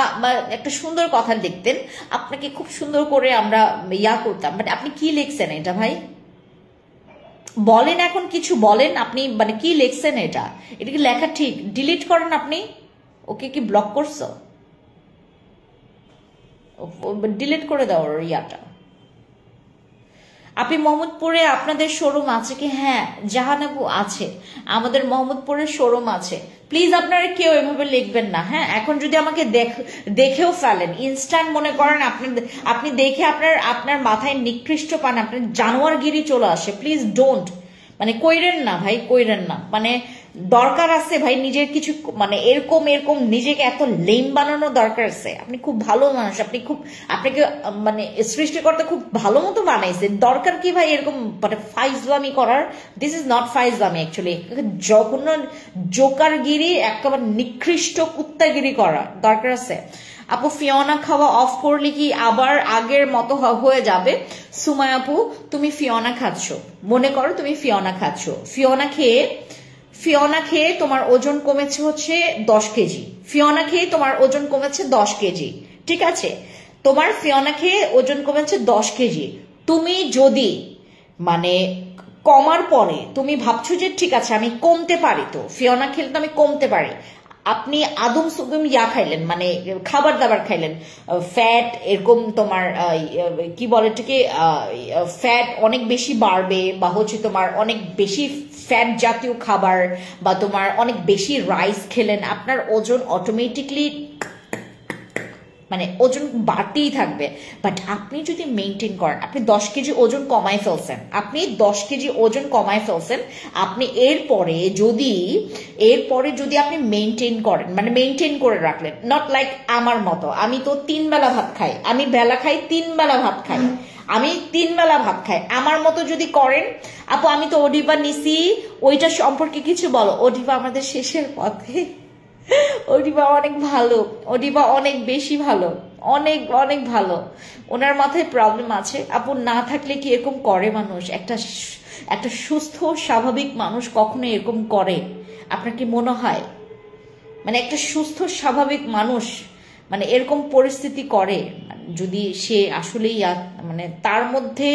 একটা সুন্দর কথা লিখতেন, আপনাকে খুব সুন্দর করে আমরা ইয়া করতাম, বাট আপনি কি লিখছেন এটা ভাই? বলেন এখন কিছু বলেন আপনি, মানে কি লিখছেন এটা? এটা কি লেখা ঠিক? ডিলিট করেন আপনি। ওকে কি ব্লক করছো? ডিলিট করে দাও ওর ইয়াটা। আপনি মোহাম্মদপুরে আপনাদের শোরুম আছে কি? হ্যাঁ জাহানাবু আছে, আমাদের মোহাম্মদপুরের শোরুম আছে। প্লিজ আপনারা কেউ এভাবে লিখবেন না। হ্যাঁ, এখন যদি আমাকে দেখেও ফেলেন, ইনস্ট্যান্ট মনে করেন আপনি দেখে আপনার মাথায় নিকৃষ্ট পান, আপনার জানোয়ারগিরি চলে আসে, প্লিজ ডোন্ট, মানে কইরেন না ভাই, কইরেন না। মানে দরকার আছে ভাই নিজের কিছু, মানে এরকম এরকম নিজেকে এত লেম বানানো দরকার আছে। আপনি খুব ভালো মানুষ, আপনাকে মানে সৃষ্টিকর্তা খুব ভালো মতো বানাইছে। দরকার কি ভাই এরকম মানে ফাইজলামি করার? দিস ইজ নট ফাইজলামি, অ্যাকচুয়ালি জঘন্য জোকারগিরি, একেবারে নিকৃষ্ট কুত্তাগিরি করা দরকার আছে। আপু ফিওনা খাওয়া অফ করলে কি আবার আগের মতো হয়ে যাবে? সুমাই আপু, তুমি ফিওনা খাচ্ছ, মনে করো তুমি ফিওনা খাচ্ছ, ফিওনা খেয়ে তোমার ওজন কমেছে হচ্ছে 10 কেজি। ফিওনা খেয়ে তোমার ওজন কমেছে 10 কেজি, ঠিক আছে? তোমার ফিওনা খেয়ে ওজন কমেছে 10 কেজি। তুমি যদি মানে কমার পরে তুমি ভাবছো যে ঠিক আছে আমি কমতে পারি, তো ফিওনা খেলে তো আমি কমতে পারি। আপনি আদম সুদম ইয়া খাইলেন, মানে খাবার দাবার খাইলেন, ফ্যাট এরকম তোমার কি বলে এটাকে, ফ্যাট অনেক বেশি বাড়বে, বা হচ্ছে তোমার অনেক বেশি ফ্যাট জাতীয় খাবার, বা তোমার অনেক বেশি রাইস খেলেন, আপনার ওজন অটোমেটিকলি মানে ওজন বাড়তেই থাকবে। বাট আপনি যদি মেনটেন করেন, আপনি 10 কেজি ওজন কমায় ফেলছেন, আপনি এরপরে যদি আপনি মেনটেন করেন, মানে মেনটেন করে রাখলেন, নট লাইক আমার মতো, আমি তো 3 বেলা ভাত খাই, আমি বেলা খাই 3 বেলা ভাত খাই, আমার মতো যদি করেন। আপু আমি তো ওডিবা নিছি, ওইটা সম্পর্কে কিছু বলো। ওডিবা আমাদের শেষের পথে, ওডিবা অনেক ভালো, ওডিবা অনেক বেশি ভালো, অনেক অনেক ভালো। ওনার মাথায় প্রবলেম আছে আপু, না থাকলে কি এরকম করে মানুষ? একটা সুস্থ স্বাভাবিক মানুষ কখনো এরকম করে? আপনার কি মনে হয় মানে একটা সুস্থ স্বাভাবিক মানুষ মানে এরকম পরিস্থিতি করে? যদি সে আসলেই মানে তার মধ্যে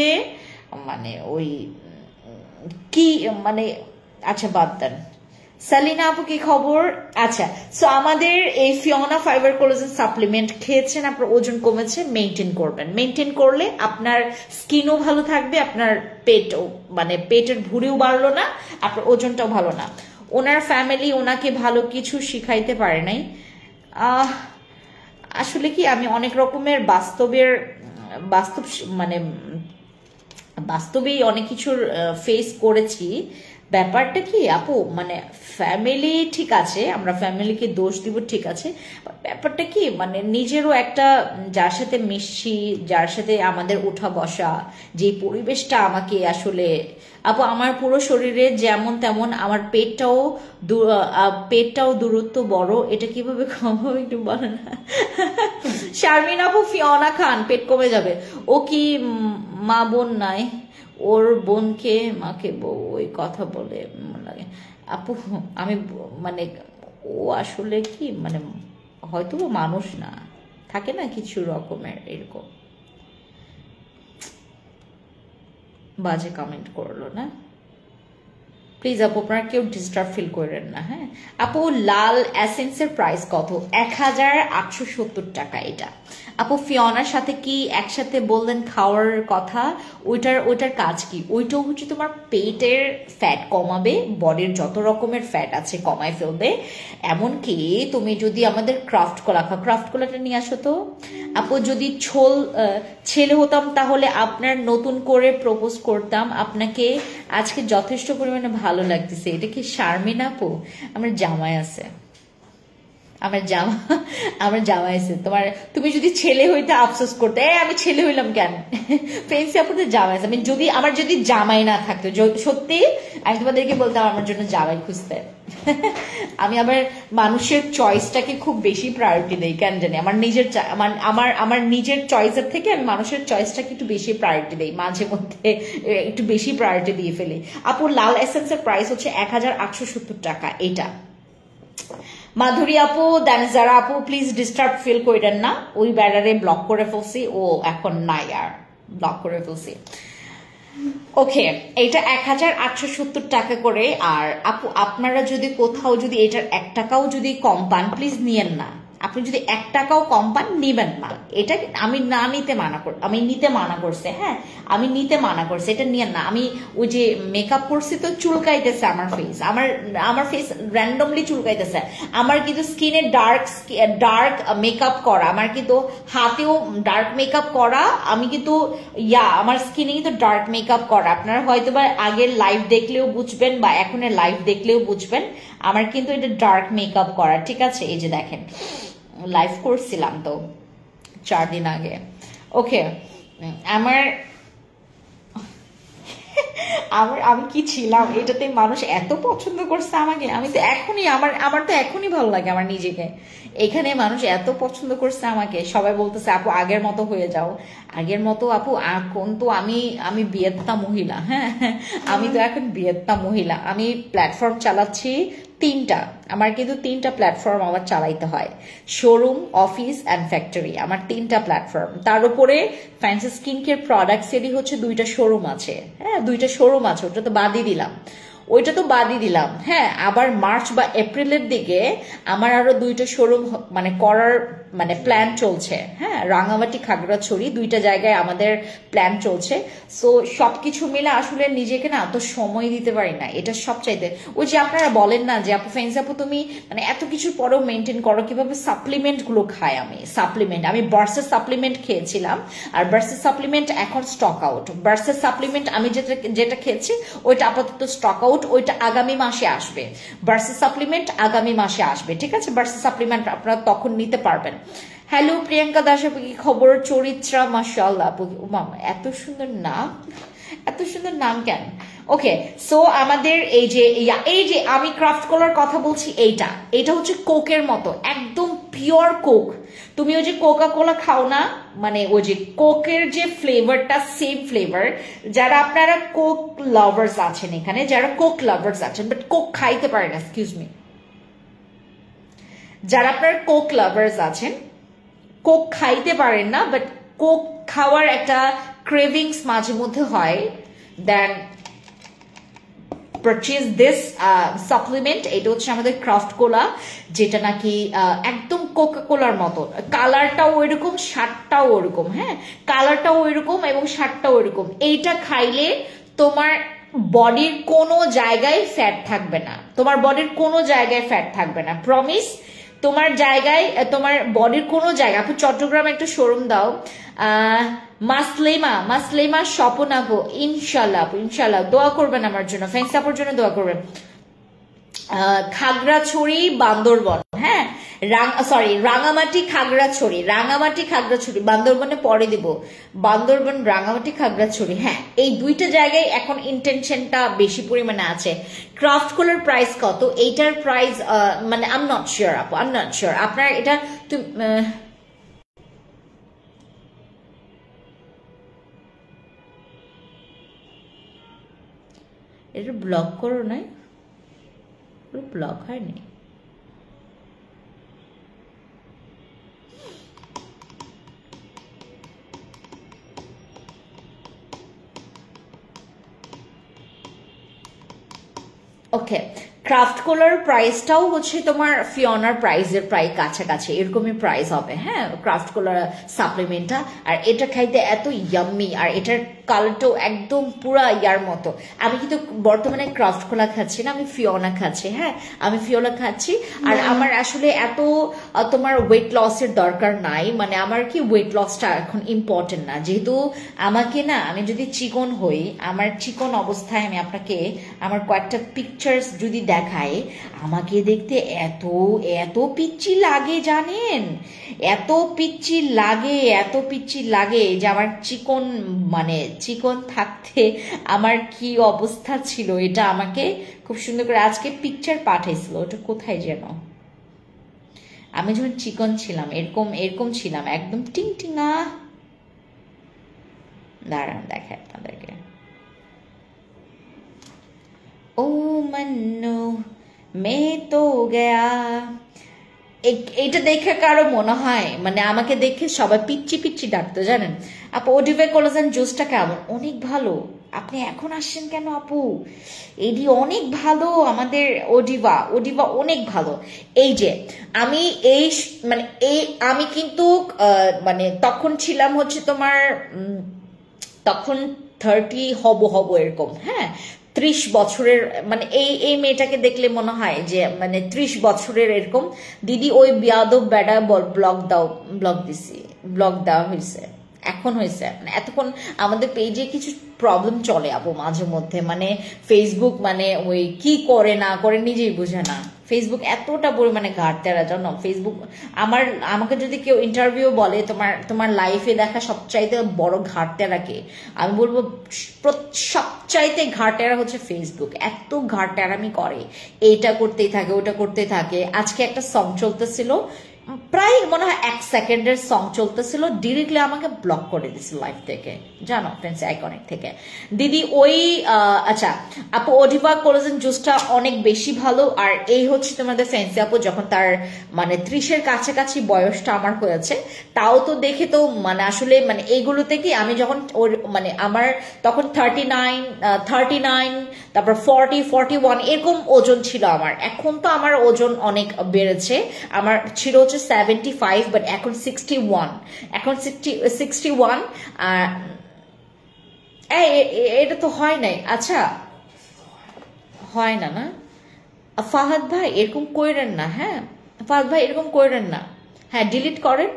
মানে ওই কি মানে, আচ্ছা বাদ দেন, সালিনা আপু কি খবর? আচ্ছা, সো আমাদের এই ফিওনা ফাইবার কোলাজেন সাপ্লিমেন্ট খেয়েছেন, আপনার ওজন কমেছে, মেনটেন করবেন। মেনটেন করলে আপনার স্কিনও ভালো থাকবে, আপনার পেটও মানে পেটের ভুঁড়িও বাড়লো না, আপনার ওজনটাও ভালো না। ওনার ফ্যামিলি ওনাকে ভালো কিছু শিখাইতে পারে নাই। আসলে কি আমি অনেক রকমের বাস্তব মানে বাস্তবেই অনেক কিছুর ফেস করেছি। ব্যাপারটা কি আপু, মানে ফ্যামিলি ঠিক আছে, আমরা ফ্যামিলিকে দোষ দিব ঠিক আছে, ব্যাপারটা কি মানে নিজেরও একটা, যার সাথে মিশছি, যার সাথে আমাদের উঠা বসা, যে পরিবেশটা আমাকে আসলে আপু, আমার পুরো শরীরে যেমন তেমন, আমার পেটটাও দূরত্ব বড়, এটা কিভাবে কমাবো একটু বলে না। শারমিন আপু, ফিওনা খান, পেট কমে যাবে। ও কি মা বোন নাই? ওর বোনকে মাকে বউ, ওই কথা বলে লাগে আপু। আমি মানে ও আসলে কি মানে হয়তো মানুষ না, থাকে না কিছু রকমের এরকম। বাজে কমেন্ট করলো না, প্লিজ আপু আপনারা কেউ ডিস্টার্ব ফিল করেন না। হ্যাঁ আপু, লাল এসেন্সের প্রাইস কত? 1870 টাকা। এটা আপু ফিওনার সাথে কি একসাথে বললেন খাওয়ার কথা, ওইটার কাজ কি? ওইটাও হচ্ছে তোমার পেটের ফ্যাট কমাবে, বডির যত রকমের ফ্যাট আছে কমায় ফেলবে। এমনকি তুমি যদি আমাদের ক্রাফট কলাটা নিয়ে আসো তো আপু, যদি ছেলে হতাম তাহলে আপনার নতুন করে প্রপোজ করতাম আপনাকে, আজকে যথেষ্ট পরিমাণে ভালো লাগতেছে। এটা কি শারমিন আপু? আমার জামাই আছে, আমার জামাই আছে। তুমি যদি ছেলে হইতে আফসোস করতে, আমি ছেলে হইলাম কেন? ফ্রেন্সি আপুদের জামাই আছে। আমার যদি জামাই না থাকতো, সত্যি আমি তোমাদেরকে বলতাম আমার জন্য জামাই খুঁজতে। আমি আবার মানুষের চয়েসটাকে খুব বেশি প্রায়োরিটি দেই, কেন জানি। আমার নিজের চয়েসের থেকে আমি মানুষের চয়েসটাকে একটু বেশি প্রায়োরিটি দেই, মাঝে মধ্যে একটু বেশি প্রায়োরিটি দিয়ে ফেলি। আপুর লাল এসেন্সের প্রাইস হচ্ছে 1870 টাকা। এটা মাধুরী আপু, দানজারা আপু, প্লিজ ডিস্টার্ব ফিল করেন না, ওই ব্যানারে ব্লক করে ফেলছি, ও এখন নাই আর, ব্লক করে ফেলছি। ওকে, এটা 1870 টাকা করে। আর আপু আপনারা যদি কোথাও যদি এটার 1 টাকাও যদি কম পান, প্লিজ নিয়েন না। আপনি যদি 1 টাকাও কম পান, নিবেন না। এটা আমি নিতে মানা করছে। হ্যাঁ, আমি নিতে মানা করছে, এটা নিয়েন না। আমি ওই যে মেকআপ করছি তো চুলকাইতেছে আমার ফেস, আমার ফেস র্যান্ডমলি চুলকাইতেছে। আমার কিন্তু স্কিনে ডার্ক মেকআপ করা, আমার কিন্তু হাতেও ডার্ক মেকআপ করা, আমি কিন্তু আমার স্কিনে কিন্তু ডার্ক মেকআপ করা। আপনারা হয়তো বা আগের লাইভ দেখলেও বুঝবেন বা এখনের লাইভ দেখলেও বুঝবেন, আমার কিন্তু এটা ডার্ক মেকআপ করা, ঠিক আছে? এই যে দেখেন, লাইভ করছিলাম তো 4 দিন আগে। ওকে, আমি কি ছিলাম এটাতে, মানুষ এত পছন্দ করছে আমাকে। আমি তো এখনই আমার তো এখনই ভালো লাগে আমার নিজেকে। এখানে মানুষ এত পছন্দ করছে আমাকে, সবাই বলতেছে আপু আগের মতো হয়ে যাও। আগের মতো আপু এখন তো আমি বিয়েত্তা মহিলা। হ্যাঁ, আমি তো এখন বিয়েত্তা মহিলা। আমি প্ল্যাটফর্ম চালাচ্ছি 3টা। আমার কিন্তু 3টা প্ল্যাটফর্ম আমার চালাইতে হয়, শোরুম, অফিস অ্যান্ড ফ্যাক্টরি। আমার 3টা প্ল্যাটফর্ম। তার উপরে ফ্যান্সি স্কিন কেয়ার প্রোডাক্টসেরই হচ্ছে 2টা শোরুম আছে। হ্যাঁ, 2টা শোরুম আছে, ওটা তো বাদই দিলাম। হ্যাঁ, আবার মার্চ বা এপ্রিলের দিকে আমার আরো 2টা শোরুম মানে করার প্ল্যান চলছে। হ্যাঁ, রাঙামাটি, খাগড়াছড়ি 2টা জায়গায় আমাদের প্ল্যান চলছে। সো সবকিছু মিলে আসলে নিজেকে না এত সময় দিতে পারি না, এটা সবচাইতে। ওই যে আপনারা বলেন না যে আপু ফেন্স আপু তুমি এত কিছুর পরেও মেনটেন করো কিভাবে? সাপ্লিমেন্ট গুলো খাই আমি বার্সের সাপ্লিমেন্ট খেয়েছিলাম, আর বার্সের সাপ্লিমেন্ট এখন স্টক আউট। বার্সের সাপ্লিমেন্ট আমি যেটা খেয়েছি ওইটা আপাতত স্টক আউট, ওইটা আগামী মাসে আসবে। বার্সের সাপ্লিমেন্ট আগামী মাসে আসবে, ঠিক আছে? বার্সের সাপ্লিমেন্ট আপনারা তখন নিতে পারবেন। হ্যালো প্রিয়াঙ্কা দাস আপু, কি খবর? চরিত্রা, মাশাআল্লাহ আপু, মামা এত সুন্দর নাম কেন? ওকে, সো আমাদের এই যে আমি ক্রাফট কলার কথা বলছি, এইটা হচ্ছে কোকের মতো, একদম পিওর কোক। তুমি ওই যে কোকা কোলা খাও না, ওই যে কোকের যে ফ্লেভারটা, সেম ফ্লেভার। যারা আপনারা কোক লাভার্স আছেন এখানে, যারা কোক লাভার্স আছেন বাট কোক খাইতে পারেন, এক্সকিউজ মি, যারা আপনারা কোক লাভার্স আছেন, কোক খাইতে পারেন না বাট কোক খাওয়ার একটা ক্রেভিংস মাঝে মধ্যে হয়, দেন পারচেজ দিস সাপ্লিমেন্ট। এটা হচ্ছে আমাদের ক্রাফট কোলা, যেটা নাকি একদম কোকা কোলার মতো, কালারটাও ওইরকম, স্বাদটাও ওইরকম। হ্যাঁ, কালারটাও ওইরকম এবং স্বাদটাও ওইরকম। এইটা খাইলে তোমার বডির কোনো জায়গায় ফ্যাট থাকবে না, তোমার বডির কোনো জায়গায় ফ্যাট থাকবে না, প্রমিস। তোমার জায়গায়, তোমার বডির কোনো জায়গা। আপু চট্টগ্রামে একটা শোরুম দাও। মাসলেমা স্বপন আপু, ইনশাল্লাহ আপু, ইনশাল্লাহ দোয়া করবেন আমার জন্য, ফ্যান্স আপুর জন্য দোয়া করবেন। খাগড়াছড়ি বান্দরবন, হ্যাঁ রাঙামাটি খাগড়াছড়ি, বান্দরবনে পরে দিব, বান্দরবন রাঙামাটি খাগড়াছড়ি। হ্যাঁ, এই দুইটা জায়গায় এখন ইন্টেনশনটা বেশি পরিমাণে আছে। ক্রাফট কোলার প্রাইস কত? এইটার প্রাইস মানে আই এম নট শিওর আপু, আই এম নট শিওর। আপনার এটা এটা ব্লক করো নাই, ব্লক হয়নি। ওকে, ক্রাফট কোলার প্রাইসটাও হচ্ছে তোমার ফিওনার প্রাইসের প্রায় কাছাকাছি, এরকমই প্রাইস হবে। হ্যাঁ, ক্রাফট কোলার সাপ্লিমেন্টটা। আর এটা খাইতে এত ইয়াম্মি, আর এটার কালারটাও একদম পুরা ইয়ার মতো। আমি কিন্তু বর্তমানে ক্রাফট কোলা খাচ্ছি না, আমি ফিওনা খাচ্ছি। হ্যাঁ, আমি ফিওনা খাচ্ছি। আর আমার আসলে এত তোমার ওয়েট লসের দরকার নাই, মানে আমার কি ওয়েট লসটা এখন ইম্পর্টেন্ট না, যেহেতু আমাকে না, আমি যদি চিকন হই, আমার চিকন অবস্থায় আমি আপনাকে আমার কয়েকটা পিকচার্স যদি দেখাই, আমাকে দেখতে এত এত পিচ্ছি লাগে জানেন, এত পিচ্ছি লাগে যে আমার চিকন, মানে চিকন থাকতে আমার কি অবস্থা ছিল, এটা আমাকে খুব সুন্দর করে আজকে পিকচার পাঠাইছিল। ওটা কোথায় যেন, আমি যখন চিকন ছিলাম এরকম ছিলাম, একদম টিংটিঙা। দাঁড়ান দেখাই আপনাদেরকে। ও মন্নু মে তো গয়া, এইটা দেখে কারো মনে হয় মানে আমাকে দেখে সবাই পিচ্ছি ডাকতো জানেন। আপু ওডিভে কোলাজেন জুসটা কেমন? অনেক ভালো। আপনি এখন আসছেন কেন আপু? এডি অনেক ভালো, আমাদের ওডিভা অনেক ভালো। এই যে আমি আমি কিন্তু মানে তখন ছিলাম হচ্ছে তোমার তখন 30 হব এরকম। হ্যাঁ, 30 বছরের, মানে এই মেয়েটাকে দেখলে মনে হয় যে মানে 30 বছরের এরকম। দিদি ওই বিয়াদব বেড়া ব্লগ দেওয়া হয়েছে, এখন হয়েছে, মানে এতক্ষণ আমাদের পেজে কিছু প্রবলেম চলে আপু মাঝে মধ্যে, মানে ফেসবুক মানে ওই কি করে না করে নিজেই বুঝে না। ফেসবুক এতটা পরিমাণে ঘাটতেরা জানো। ফেসবুক আমাকে যদি কেউ ইন্টারভিউ বলে তোমার লাইফে দেখা সবচাইতে বড় ঘাটতেরাকে, আমি বলবো সবচাইতে ঘাটতেরা হচ্ছে ফেসবুক। এত ঘাটতেরামি করে, এইটা করতেই থাকে ওটা করতেই থাকে। আজকে একটা সং চলতেছিল, প্রায় মনে হয় 1 সেকেন্ডের সং চলতেছিল, ডিরেক্টলি আমাকে ব্লক করে দিছিল লাইফ থেকে, জানো ফ্রেন্ডস, আইকনিক থেকে। দিদি ওই আচ্ছা আপু ওডিভা কোলাজেন জুসটা অনেক বেশি ভালো। আর এই হচ্ছে তোমাদের ফ্যান্সি আপু যখন তার মানে 30-এর কাছাকাছি বয়সটা আমার হয়েছে, তাও তো দেখে তো মানে আসলে মানে এইগুলোতে কি আমি যখন ওর মানে আমার তখন 39 তারপর 40-41 এরকম ওজন ছিল আমার। এখন তো আমার ওজন অনেক বেড়েছে, আমার ছিল হচ্ছে 75, বাট এখন 61, এখন 61। এটা তো হয় নাই। আচ্ছা হয় না না ফাহাদ ভাই, এরকম কইরেন না। হ্যাঁ ফাহাদ ভাই, এরকম কইরেন না। হ্যাঁ ডিলিট করেন,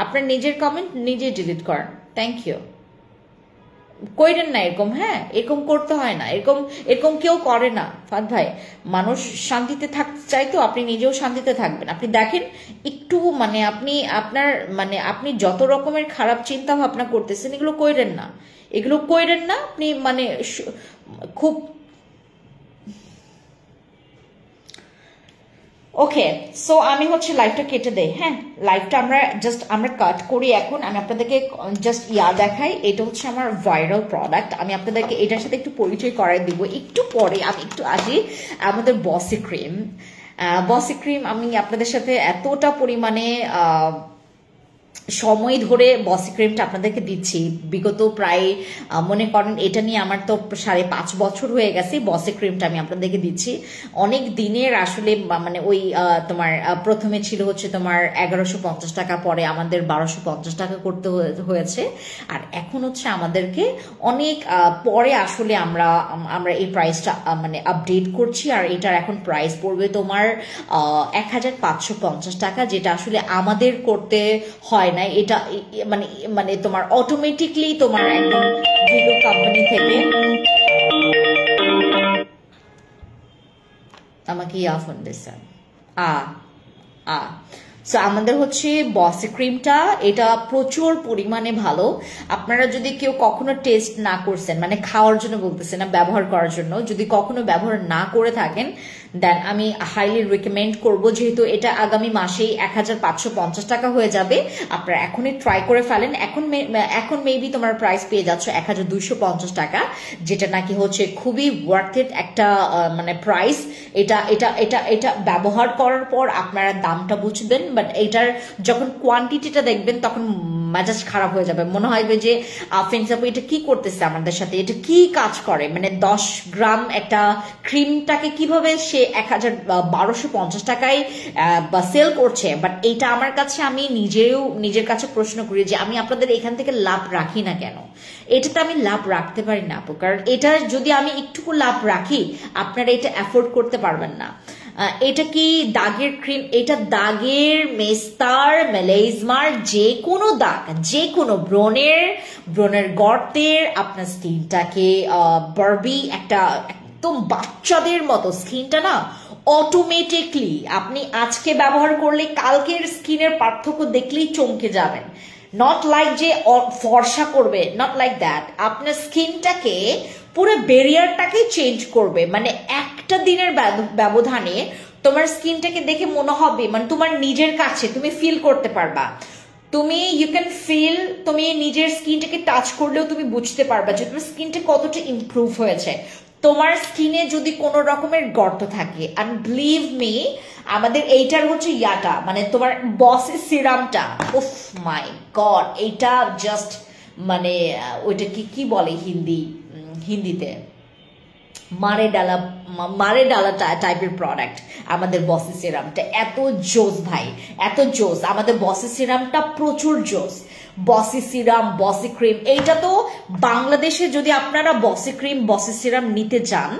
আপনার নিজের কমেন্ট নিজে ডিলিট করেন। Thank you. কইরেন না এরকম। হ্যাঁ এরকম করতে হয় না, এরকম কেউ করে না ফাহাদ ভাই। মানুষ শান্তিতে থাকতে চাই, তো আপনি নিজেও শান্তিতে থাকবেন। আপনি দেখেন একটু মানে আপনি যত রকমের খারাপ চিন্তা ভাবনা করতেছেন, এগুলো কইরেন না। আপনি মানে খুব ওকে। সো আমি হচ্ছে লাইভটা কেটে দেই। হ্যাঁ লাইভটা আমরা কাট করি এখন। আমি আপনাদেরকে জাস্ট দেখাই, এটা হচ্ছে আমার ভাইরাল প্রোডাক্ট। আমি আপনাদেরকে এটার সাথে একটু পরিচয় করাই দিব একটু পরে। আমি একটু আসি আমাদের বসি ক্রিম। আমি আপনাদের সাথে এতটা পরিমাণে সময় ধরে বসি ক্রিমটা আপনাদেরকে দিচ্ছি, বিগত প্রায় মনে করেন এটা নিয়ে আমার তো 5.5 বছর হয়ে গেছে বসি ক্রিমটা আমি আপনাদেরকে দিচ্ছি। অনেক দিনের আসলে মানে ওই তোমার প্রথমে ছিল হচ্ছে তোমার 1150 টাকা, পরে আমাদের 1250 টাকা করতে হয়েছে, আর এখন হচ্ছে আমাদেরকে অনেক পরে আসলে আমরা এই প্রাইসটা মানে আপডেট করছি, আর এটার এখন প্রাইস পড়বে তোমার 1550 টাকা, যেটা আসলে আমাদের করতে হয় না, এটা মানে মানে তোমার অটোমেটিকলি তোমার একদম ভিগো কোম্পানি থেকে আমাকে ইয়ারফোন দিচ্ছে সো আমাদের হচ্ছে বসি ক্রিমটা, এটা প্রচুর পরিমাণে ভালো। আপনারা যদি কেউ কখনো টেস্ট না করছেন, মানে খাওয়ার জন্য বলতেছে না, ব্যবহার করার জন্য, যদি কখনো ব্যবহার না করে থাকেন, দেন আমি হাইলি রিকমেন্ড করব, যেহেতু এটা আগামী মাসেই 1550 টাকা হয়ে যাবে, আপনারা এখনই ট্রাই করে ফেলেন। এখন মেবি তোমার প্রাইস পেয়ে যাচ্ছ 1250 টাকা, যেটা নাকি হচ্ছে খুবই ওয়ার্থ ইট একটা মানে প্রাইস। এটা এটা এটা এটা ব্যবহার করার পর আপনারা দামটা বুঝবেন, বাট এটার যখন কোয়ান্টিটিটা দেখবেন তখন মেজাজ খারাপ হয়ে যাবে, মনে হয় যে ফ্রেন্ডস আপু এটা কি করতেছে আমাদের সাথে, এটা কি কাজ করে, মানে 10 গ্রাম একটা ক্রিমটাকে কিভাবে সে 1250 টাকায় সেল করছে। বাট এইটা আমার কাছে, আমি নিজের কাছে প্রশ্ন করি যে আমি আপনাদের এখান থেকে লাভ রাখি না কেন, এটাতে আমি লাভ রাখতে পারি না আপু, কারণ এটা যদি আমি একটুকু লাভ রাখি আপনারা এটা অ্যাফোর্ড করতে পারবেন না। এটা কি দাগের ক্রিম, এটা দাগের, মেস্তার, মেলাইজমার, যে কোনো দাগ, যে কোনো ব্রণের গর্তের আপনার স্কিনটাকে বারবি একটা একদম বাচ্চাদের মতো স্কিনটা না অটোমেটিকলি আপনি আজকে ব্যবহার করলে কালকের স্কিনের পার্থক্য দেখলেই চমকে যাবেন। নট লাইক যে ফর্সা করবে, নট লাইক দ্যাট, আপনার স্কিনটাকে পুরো ব্যারিয়ারটাকে চেঞ্জ করবে, মানে একটা দিনের ব্যবধানে তোমার স্কিনটাকে দেখে মনে হবে মানে তোমার নিজের কাছে তুমি ফিল করতে পারবা, তুমি ইউ ক্যান ফিল, তুমি নিজের স্কিনটাকে টাচ করলেও তুমি বুঝতে পারবা যে তোমার স্কিনটা কতটা ইমপ্রুভ হয়েছে। তোমার স্কিনে যদি কোনো রকমের গর্ত থাকে, অ্যান্ড বিলিভ মি, আমাদের এইটার হচ্ছে ইয়াটা মানে তোমার বসের সিরামটা, উফ মাই গড, এইটা জাস্ট মানে ওইটা কি বলে হিন্দিতে মারে ডালা টাইপের প্রোডাক্ট আমাদের বসি সিরামটা, এত জোস ভাই, এত জোস আমাদের বসি সিরামটা, প্রচুর জোস। বসি সিরাম, বসি ক্রিম, এইটা তো বাংলাদেশে যদি আপনারা বসি ক্রিম, বসি সিরাম নিতে চান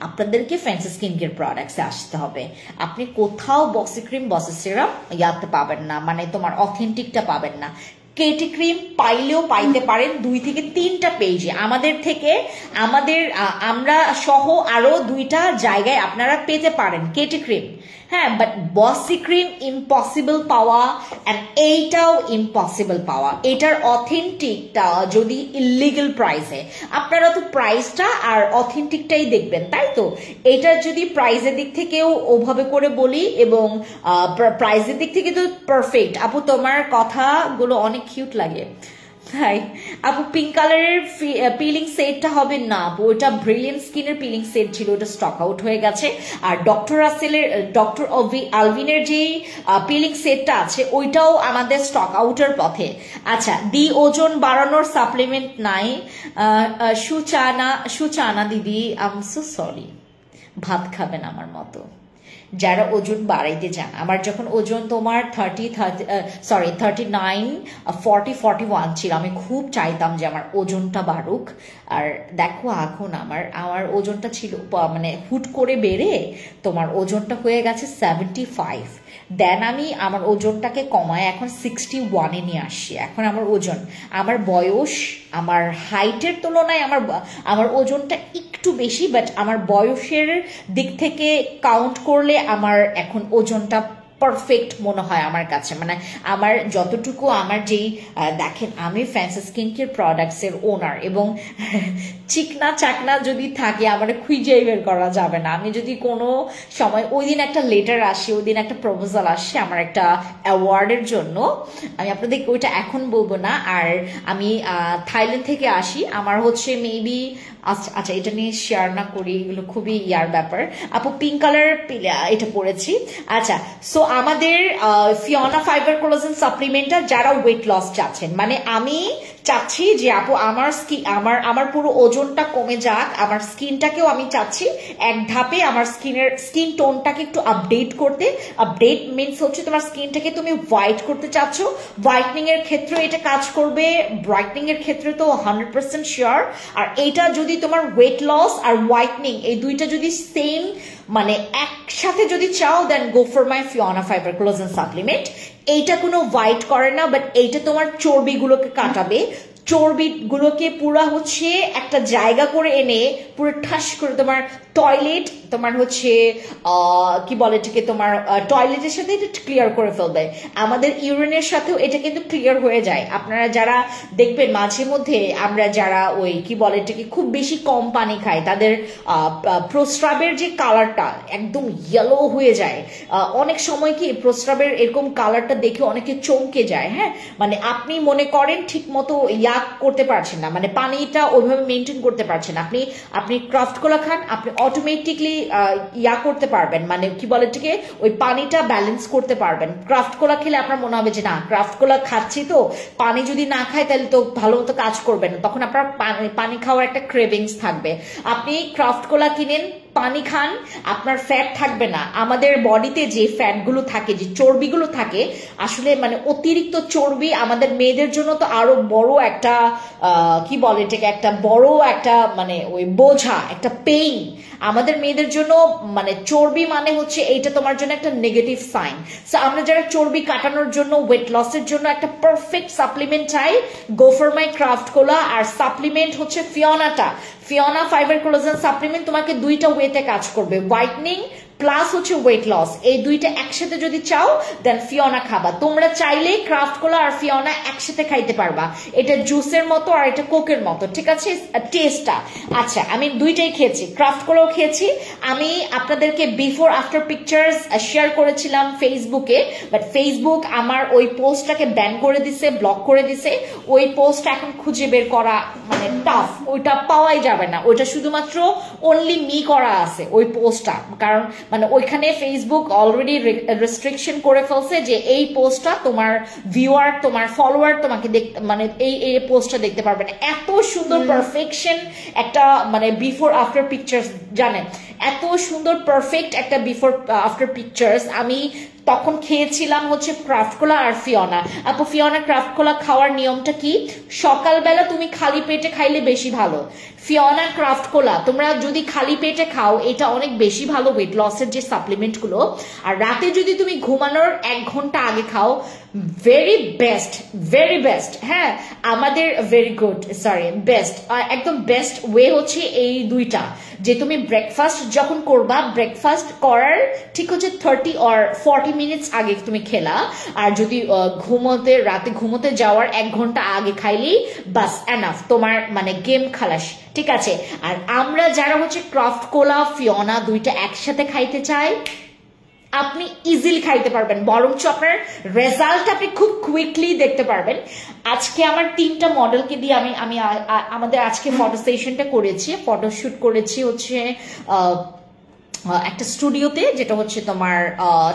আপনাদেরকে ফ্যান্সি স্কিন কেয়ার প্রোডাক্টসে আসতে হবে। আপনি কোথাও বসি ক্রিম, বসি সিরাম ইয়াতে পাবেন না, মানে তোমার অথেন্টিকটা পাবেন না। কেটি ক্রিম পাইলেও পাইতে পারেন 2 থেকে 3টা পেজে আমাদের থেকে, আমরা সহ আরো 2টা জায়গায় আপনারা পেতে পারেন কেটি ক্রিম, হ্যাঁ, বাট বসি ক্রিম ইম্পসিবল পাওয়া, এন্ড এইটাও ইম্পসিবল পাওয়া। এটার অথেন্টিকটা যদি ইলিগাল প্রাইসে, আপনারা তো প্রাইসটা আর অথেন্টিকটাই দেখবেন, তাই তো? এটার যদি প্রাইসের দিক থেকেও ওভাবে করে বলি, এবং প্রাইসের দিক থেকে তো পারফেক্ট। আপু তোমার কথাগুলো অনেক কিউট লাগে, তাই আপু পিঙ্ক কালারের পিলিং সেটটা হবে না আপু, ওটা ব্রিলিয়েন্ট স্কিনের পিলিং সেট ছিল, ওটা স্টক আউট হয়ে গেছে। আর ডক্টর আলভিনের যে পিলিং সেটটা আছে ওইটাও আমাদের স্টক আউটের পথে। আচ্ছা, ওজন বাড়ানোর সাপ্লিমেন্ট নাই? সুচানা দিদি, আই এম সো সরি, ভাত খাবেন আমার মতো যারা ওজন বাড়াইতে চান। আমার যখন ওজন তোমার 39, 40, 41 ছিল, আমি খুব চাইতাম যে আমার ওজনটা বাড়ুক। আর দেখো এখন আমার ওজনটা ছিল মানে হুট করে বেড়ে তোমার ওজনটা হয়ে গেছে 75। দেন আমি আমার ওজনটাকে কমায় এখন 61-এ নিয়ে আসছি। এখন আমার ওজন, আমার বয়স, আমার হাইটের তুলনায় আমার ওজনটা একটু বেশি, বাট আমার বয়সের দিক থেকে কাউন্ট করলে আমার এখন ওজনটা পারফেক্ট মনে হয় আমার কাছে। মানে আমার যতটুকু আমার যেই দেখেন, আমি ফ্যান্সি স্কিন কেয়ার প্রোডাক্টসের ওনার, এবং চিকনা চাকনা যদি থাকে আমার খুঁজে বের করা যাবে না। আমি যদি কোনো সময়, ওই দিন একটা লেটার আসে, ওই দিন একটা প্রপোজাল আসে আমার একটা অ্যাওয়ার্ডের জন্য, আমি আপনাদেরকে ওইটা এখন বলবো না। আর আমি থাইল্যান্ড থেকে আসি, আমার হচ্ছে মেবি, আচ্ছা এটা নিয়ে শেয়ার না করি, এগুলো খুবই ইয়ার ব্যাপার। আপু পিঙ্ক কালার এটা পরেছি। আচ্ছা, সো আমাদের ফিওনা ফাইবার কোলাজেন সাপ্লিমেন্টটা যারা ওয়েট লস চাচ্ছেন, মানে আমি চাচ্ছি যে আপু আমার আমার পুরো ওজনটা কমে যাক, আমার স্কিনটাকেও আমি চাচ্ছি এক ধাপে আমার স্কিন টোনটাকে একটু আপডেট করতে। আপডেট মিনস হচ্ছে তোমার স্কিনটাকে তুমি হোয়াইট করতে চাচ্ছ, হোয়াইটনিং এর ক্ষেত্রে এটা কাজ করবে, ব্রাইটনিং এর ক্ষেত্রে তো 100% শিওর। আর এটা যদি তোমার ওয়েট লস আর হোয়াইটনিং এই দুইটা যদি সেম মানে একসাথে যদি চাও, then go for my Fiona fibre collagen supplement. এইটা কোনো হোয়াইট করে না, বাট এইটা তোমার চর্বিগুলোকে কাটাবে, চর্বিগুলোকে পুরা হচ্ছে একটা জায়গা করে এনে পুরো ঠাস করে তোমার টয়লেট, তোমার হচ্ছে কি বলে এটাকে, তোমার টয়লেটের সাথে এটা ক্লিয়ার করে ফেলবে। আমাদের ইউরিনের সাথেও এটা কিন্তু ক্লিয়ার হয়ে যায়। আপনারা যারা দেখবেন মাঝে মধ্যে আমরা যারা ওই কি বলে এটাকে খুব বেশি কম পানি খাই, তাদের প্রস্রাবের যে কালারটা একদম ইয়েলো হয়ে যায়। অনেক সময় কি প্রস্রাবের এরকম কালারটা দেখে অনেকে চমকে যায়। হ্যাঁ, মানে আপনি মনে করেন ঠিক মতো করতে পারছেন না, মানে পানিটা ওইভাবে মেনটেন করতে পারছেন, আপনি ক্রাফট কোলা খান, আপনি অটোমেটিকলি করতে পারবেন, মানে কি বলে এটাকে ওই পানিটা ব্যালেন্স করতে পারবেন। ক্রাফট কোলা খেলে আপনার মনে হবে যে না ক্রাফট কোলা খাচ্ছি তো পানি যদি না খাই তাহলে তো ভালো মতো কাজ করবে না, তখন আপনার পানি খাওয়ার একটা ক্রেভিংস থাকবে। আপনি ক্রাফট কোলা কিনেন, পানি খান, আপনার ফ্যাট থাকবে না। আমাদের বডিতে যে ফ্যাটগুলো থাকে, যে চর্বিগুলো থাকে, আসলে মানে অতিরিক্ত চর্বি আমাদের মেয়েদের জন্য তো আরো বড় একটা কি বলে এটাকে একটা বড় একটা মানে ওই বোঝা, একটা পেইন আমাদের মেয়েদের জন্য। মানে চর্বি মানে হচ্ছে এইটা তোমার জন্য একটা নেগেটিভ সাইন। সো আমরা যারা চর্বি কাটানোর জন্য, ওয়েট লসের জন্য একটা পারফেক্ট সাপ্লিমেন্ট চাই, go for my craft cola. আর সাপ্লিমেন্ট হচ্ছে ফিওনা ফাইবার কোলাজেন সাপ্লিমেন্ট তোমাকে দুইটা ওয়েতে কাজ করবে, হোয়াইটনিং প্লাস হচ্ছে ওয়েট লস, এই দুইটা একসাথে যদি চাও দেন ফিওনা খাবা। তোমরা চাইলেই ক্রাফট কোলা আর ফিওনা একসাথে খাইতে পারবা, এটা জুসের মতো আর এটা কোকের মতো, ঠিক আছে টেস্টটা। আচ্ছা, আমি দুইটাই খেয়েছি, ক্রাফট কোলাও খেয়েছি। আমি আপনাদেরকে বিফোর আফটার পিকচার্স শেয়ার করেছিলাম ফেসবুকে, বাট ফেসবুক আমার ওই পোস্টটাকে ব্যান করে দিছে, ব্লক করে দিছে। ওই পোস্ট এখন খুঁজে বের করা মানে টাফ, ওইটা পাওয়াই যাবে না, ওইটা শুধুমাত্র অনলি মি করা আছে ওই পোস্টটা, কারণ মানে ওইখানে ফেসবুক অলরেডি রেস্ট্রিকশন করে ফেলছে যে এই পোস্টটা তোমার ভিউয়ার, তোমার ফলোয়ার তোমাকে মানে এই পোস্টটা দেখতে পারবে না। এত সুন্দর পারফেকশন একটা মানে বিফোর আফটার পিকচার্স, জানেন এত সুন্দর পারফেক্ট একটা বিফোর আফটার পিকচার্স আমি তখন খেয়েছিলাম হচ্ছে ক্রাফট কোলা আর ফিওনা। আপু ফিওনা ক্রাফট কোলা খাওয়ার নিয়মটা কি? সকালবেলা তুমি খালি পেটে খাইলে বেশি ভালো। ফিওনা ক্রাফট কোলা তোমরা যদি খালি পেটে খাও এটা অনেক বেশি ভালো ওয়েট লসের যে সাপ্লিমেন্ট গুলো। আর রাতে যদি তুমি ঘুমানোর 1 ঘন্টা আগে খাও, ভেরি বেস্ট। হ্যাঁ, আমাদের ভেরি গুড, সরি বেস্ট, একদম বেস্ট ওয়ে হচ্ছে এই দুইটা, যে তুমি ব্রেকফাস্ট যখন করবা, ব্রেকফাস্ট করার ঠিক হচ্ছে 30 or 40 মিনিটস আগে তুমি খেলা, আর যদি রাতে ঘুমোতে যাওয়ার 1 ঘন্টা আগে খাইলেই বাস এনাফ, তোমার মানে গেম খালাস, ঠিক আছে। আর আমরা যারা হচ্ছে ক্রাফট কোলা ফিওনা দুইটা একসাথে খাইতে চাই, আপনি ইজিলি খাইতে পারবেন, বরঞ্চ আপনার রেজাল্ট আপনি খুব কুইকলি দেখতে পারবেন। আজকে আমার 3টা মডেলকে দিয়ে আমি আমাদের আজকে ফটো সেশনটা করেছি, ফটোশুট করেছি হচ্ছে একটা স্টুডিওতে, যেটা হচ্ছে তোমার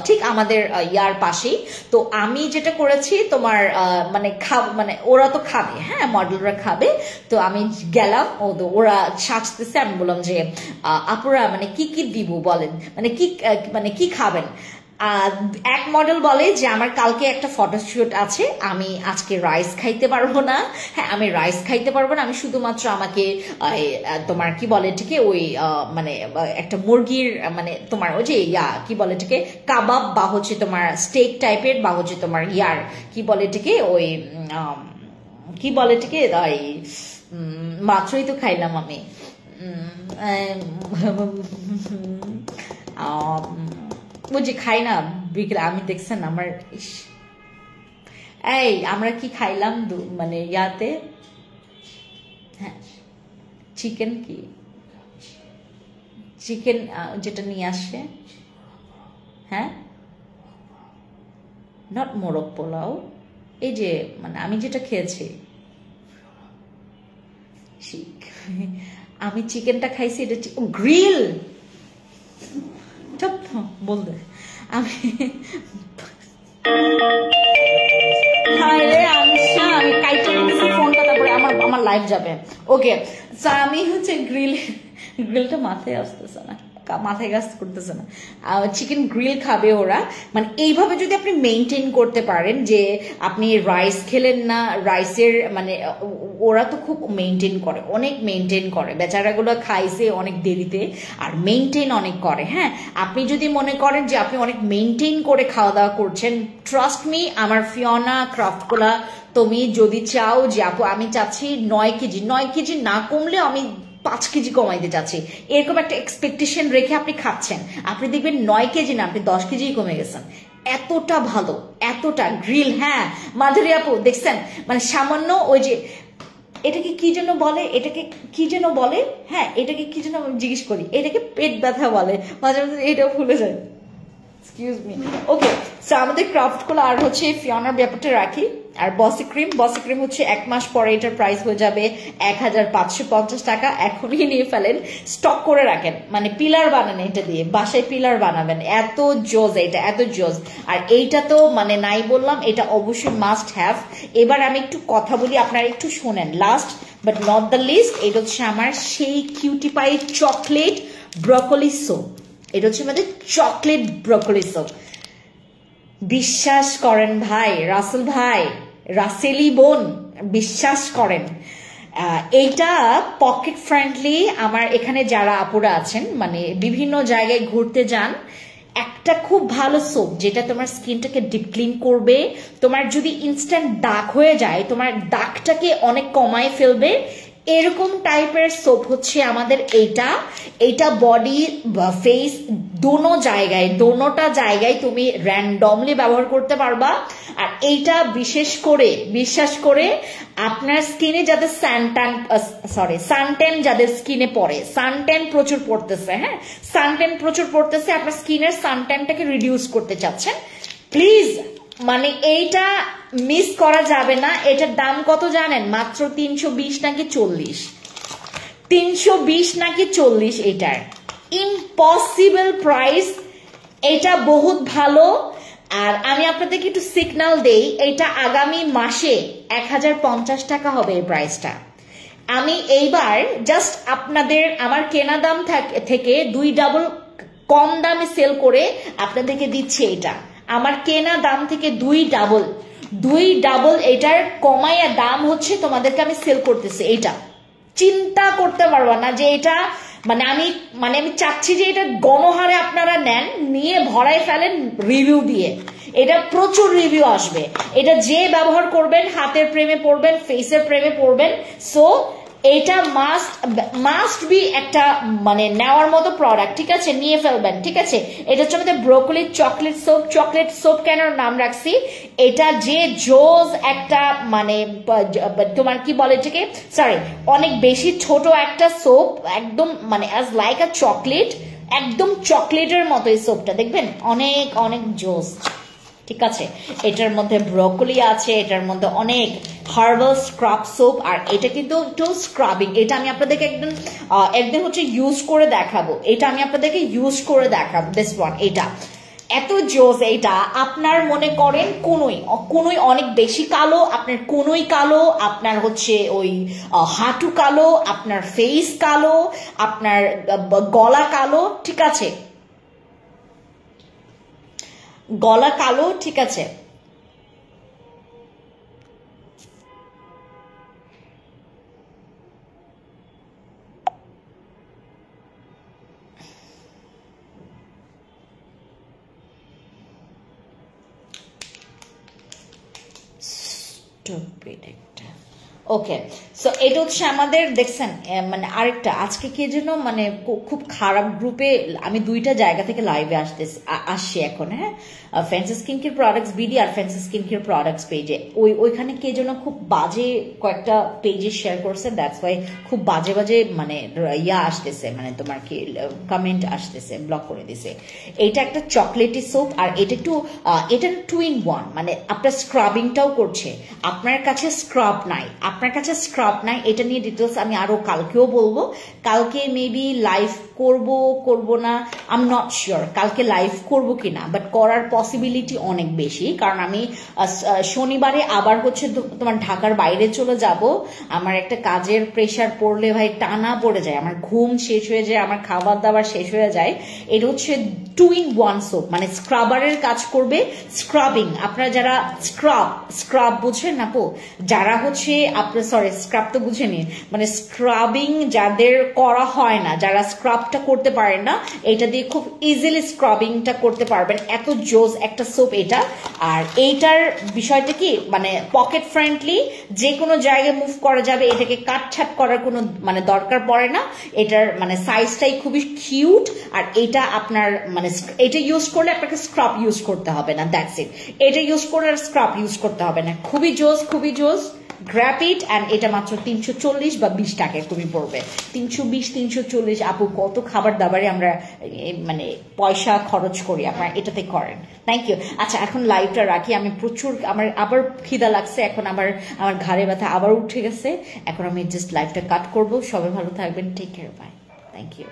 ঠিক আমাদের ইয়ার পাশেই। তো আমি যেটা করেছি তোমার মানে ওরা তো খাবে, হ্যাঁ মডেলরা খাবে, তো আমি গেলাম, ওরা সাজতেছে, আমি বললাম যে আপুরা মানে কি দিব বলেন, মানে কি খাবেন। এক মডেল বলে যে আমার কালকে একটা ফটোশুট আছে, আমি আজকে রাইস খাইতে পারবো না। হ্যাঁ, আমি রাইস খাইতে পারবো না, আমি শুধুমাত্র আমাকে তোমার কি বলে এটাকে ওই মানে একটা মুরগির মানে তোমার ওই যে কি বলে এটাকে কাবাব, বা হচ্ছে তোমার স্টেক টাইপের, বা হচ্ছে তোমার কি বলে এটাকে ওই কি বলে এটাকে মাত্রই তো খাইলাম আমি বুঝি খাই না বিকেলে, আমি দেখছেন আমার এই আমরা কি খাইলাম মানে ইয়াতে, হ্যাঁ চিকেন যেটা নিয়ে আসে, হ্যাঁ নট মোরগ পোলাও, এই যে মানে আমি যেটা খেয়েছি আমি চিকেনটা খাইছি, এটা গ্রিল বলতে আমি লাইভ যাবে। ওকে, সো আমি হচ্ছে গ্রিলটা মাথায় আসতেছে না, মাথায় কাজ করতেছে না। চিকেন গ্রিল খাবে ওরা, মানে এইভাবে যদি আপনি মেনটেন করতে পারেন যে আপনি রাইস খেলেন না, রাইসের মানে ওরা তো খুব মেনটেন করে, অনেক মেনটেন করে, বেচারাগুলো খাইছে অনেক দেরিতে আর মেনটেন অনেক করে। হ্যাঁ, আপনি যদি মনে করেন যে আপনি অনেক মেনটেন করে খাওয়া দাওয়া করছেন, ট্রাস্ট মি, আমার ফিওনা ক্রাফটগুলা, তুমি যদি চাও যে আপু আমি চাচ্ছি 9 কেজি না কমলেও আমি 5 কেজি কমাইতে চাচ্ছি, এরকম একটা এক্সপেকটেশন রেখে আপনি খাচ্ছেন, আপনি দেখবেন 9 কেজি না, আপনি 10 কেজি কমে গেছেন। এতটা ভালো, এতটা গ্রিল। হ্যাঁ মাধুরী আপু দেখছেন, মানে সামান্য ওই যে এটাকে কি যেন বলে, এটাকে কি যেন বলে, হ্যাঁ এটাকে কি যেন জিজ্ঞেস করি, এটাকে পেট ব্যথা বলে, মাঝে মাঝে এটাও ভুলে যায়, এক্সকিউজ মি। ওকে, সো আমাদের ক্রাফটগুলো আর হচ্ছে ফিওনার ব্যাপারটা রাখি। আর বসি ক্রিম হচ্ছে 1 মাস পরে এটার প্রাইস হয়ে যাবে 1550 টাকা। এখনই নিয়ে ফেলেন, স্টক করে রাখেন, মানে পিলার বানান, এটা দিয়ে বাসায় পিলার বানাবেন, এত জোজ, এটা এত জোজ। আর এইটা তো মানে নাই বললাম, এটা অবশ্যই মাস্ট হ্যাভ। এবার আমি একটু কথা বলি, আপনারা একটু শোনেন। Last but not the least, এটা হচ্ছে আমার সেই cutie pie chocolate broccoli soap. এটা হচ্ছে আমাদের চকলেট ব্রকলি সোপ। বিশ্বাস করেন ভাই, রাসেল ভাই, রাসেলি বোন, বিশ্বাস করেন, এইটা পকেট ফ্রেন্ডলি। আমার এখানে যারা আপুরা আছেন, মানে বিভিন্ন জায়গায় ঘুরতে যান, একটা খুব ভালো সোপ যেটা তোমার স্কিনটাকে ডিপ ক্লিন করবে, তোমার যদি ইনস্ট্যান্ট দাগ হয়ে যায় তোমার দাগটাকে অনেক কমায় ফেলবে, এরকম টাইপের সোপ হচ্ছে আমাদের এইটা বডি ফেস দোনোটা জায়গায় তুমি র্যান্ডমলি ব্যবহার করতে পারবা। আর এইটা বিশেষ করে বিশ্বাস করে আপনার স্কিনে যাদের সানট্যান যাদের স্কিনে পড়ে, সানট্যান প্রচুর পড়তেছে, হ্যাঁ সানট্যান প্রচুর পড়তেছে, আপনার স্কিনের সানট্যানটাকে রিডিউস করতে চাচ্ছেন, প্লিজ মানে এইটা মিস করা যাবে না। এটার দাম কত জানেন? মাত্র 320 নাকি 40, 320 নাকি 40, এটার ইম্পসিবল প্রাইস। এটা বহুত ভালো। আর আমি আপনাদেরকে একটু সিগন্যাল দেই, এটা আগামী মাসে 1050 টাকা হবে এই প্রাইসটা। আমি এইবার জাস্ট আপনাদের আমার কেনা দাম থেকে 2 ডাবল কম দামে সেল করে আপনাদেরকে দিচ্ছি। এটা আমার কেনা দাম থেকে 2 ডাবল এটার কমাইয়া দাম হচ্ছে তোমাদেরকে আমি সেল করতেছি। এটা চিন্তা করতে পারবা না যে এটা মানে আমি চাচ্ছি যে এটা গণহারে আপনারা নেন, নিয়ে ভরাই ফেলেন রিভিউ দিয়ে। এটা প্রচুর রিভিউ আসবে, এটা যে ব্যবহার করবেন হাতের প্রেমে পড়বেন, ফেসের প্রেমে পড়বেন। সো এটা মাস্ট বি একটা মানে নেওয়ার মতো প্রোডাক্ট, ঠিক আছে, নিয়ে ফেলবেন, ঠিক আছে। এটা হচ্ছে আমাদের ব্রোকলি চকলেট সোপ কেন নাম রাখছি, এটা যে জোজ একটা মানে তোমার কি বলে এটাকে, সরি অনেক বেশি ছোট একটা সোপ, একদম মানে অ্যাজ লাইক আ চকলেট, একদম চকলেটের মতো এই সোপটা, দেখবেন অনেক অনেক জোজ, ঠিক আছে। এটার মধ্যে ব্রোকলি আছে, এটার মধ্যে অনেক হার্বাল স্ক্রাব সোপ। আর এটা কিন্তু একটু স্ক্রাবিং, এটা আমি আপনাদেরকে একদিন হচ্ছে ইউজ করে দেখাবো, এটা আমি আপনাদেরকে ইউজ করে দেখাবো। দিস ওয়ান, এটা এত জোস। এইটা আপনার মনে করেন কোনোই অনেক বেশি কালো, আপনার কোনোই কালো, আপনার হচ্ছে ওই হাঁটু কালো, আপনার ফেস কালো, আপনার গলা কালো, ঠিক আছে, গলা কালো, ঠিক আছে। ওকে, সো এটা হচ্ছে আমাদের দেখছেন মানে আরেকটা আজকে কে যেন মানে খুব খারাপ গ্রুপে, আমি 2টা জায়গা থেকে লাইভে আসছি এখন, হ্যাঁ fancy skin care products BD আর ফ্যান্সি স্কিন কেয়ার প্রোডাক্টস পেজে, ওইখানে কে যেন খুব বাজে কয়েকটা পেজে শেয়ার করছে, দ্যাটস ওয়াই খুব বাজে মানে ইয়া আসতেছে, মানে তোমার কি কমেন্ট আসতেছে, ব্লক করে দিছে। এটা একটা চকলেটি সোপ, আর এটা একটু এটা 2 in 1, মানে আপনার স্ক্রাবিংটাও করছে, আপনার কাছে স্ক্রাব নাই, আপনার কাছে স্ক্রাব নাই, এটা নিয়ে ডিটেলস আমি আরো কালকেও বলবো। কালকে মেবি লাইভ করব না, আই এম নট শিওর কালকে লাইভ করব কিনা, বাট করার পসিবিলিটি অনেক বেশি, কারণ আমি শনিবারে আবার হচ্ছে তোমার ঢাকার বাইরে চলে যাব। আমার একটা কাজের প্রেশার পড়লে ভাই টানা পড়ে যায়, আমার ঘুম শেষ হয়ে যায়, আমার খাবার দাবার শেষ হয়ে যায়। এটা হচ্ছে 2-in-1 সোপ, মানে স্ক্রাবারের কাজ করবে, স্ক্রাবিং। আপনারা যারা স্ক্রাব বুঝেন না পো, যারা হচ্ছে আপনার সরি স্ক্রাব তো বুঝেনি, মানে স্ক্রাবিং যাদের করা হয় না, যারা স্ক্রাবটা করতে পারেন না, এটা দিয়ে খুব ইজিলি স্ক্রাবিংটা করতে পারবেন। এত জোস একটা সোপ এটা। আর এইটার বিষয়টা কি, মানে পকেট ফ্রেন্ডলি, যে কোনো জায়গায় মুভ করা যাবে, এটাকে কাটছাট করার কোনো মানে দরকার পড়ে না। এটার মানে সাইজটাই খুবই কিউট। আর এটা আপনার মানে এটা ইউজ করলে আপনাকে স্ক্রাব ইউজ করতে হবে না, দ্যাটস ইট। এটা ইউজ করলে আর স্ক্রাব ইউজ করতে হবে না। খুবই জোস, খুবই জোস। Grab it. অ্যান্ড এটা মাত্র 340 বা 20 টাকায় তুমি পড়বে। 320-340। আপু কত খাবার দাবারে আমরা মানে পয়সা খরচ করি, আপনারা এটাতে করেন। Thank you. আচ্ছা এখন লাইভটা রাখি, আমি প্রচুর আমার আবার খিদা লাগছে, এখন আমার ঘাড়ে ব্যথা আবার উঠে গেছে, এখন আমি জাস্ট লাইভটা কাট করবো। সবাই ভালো থাকবেন, take care, bye, thank you.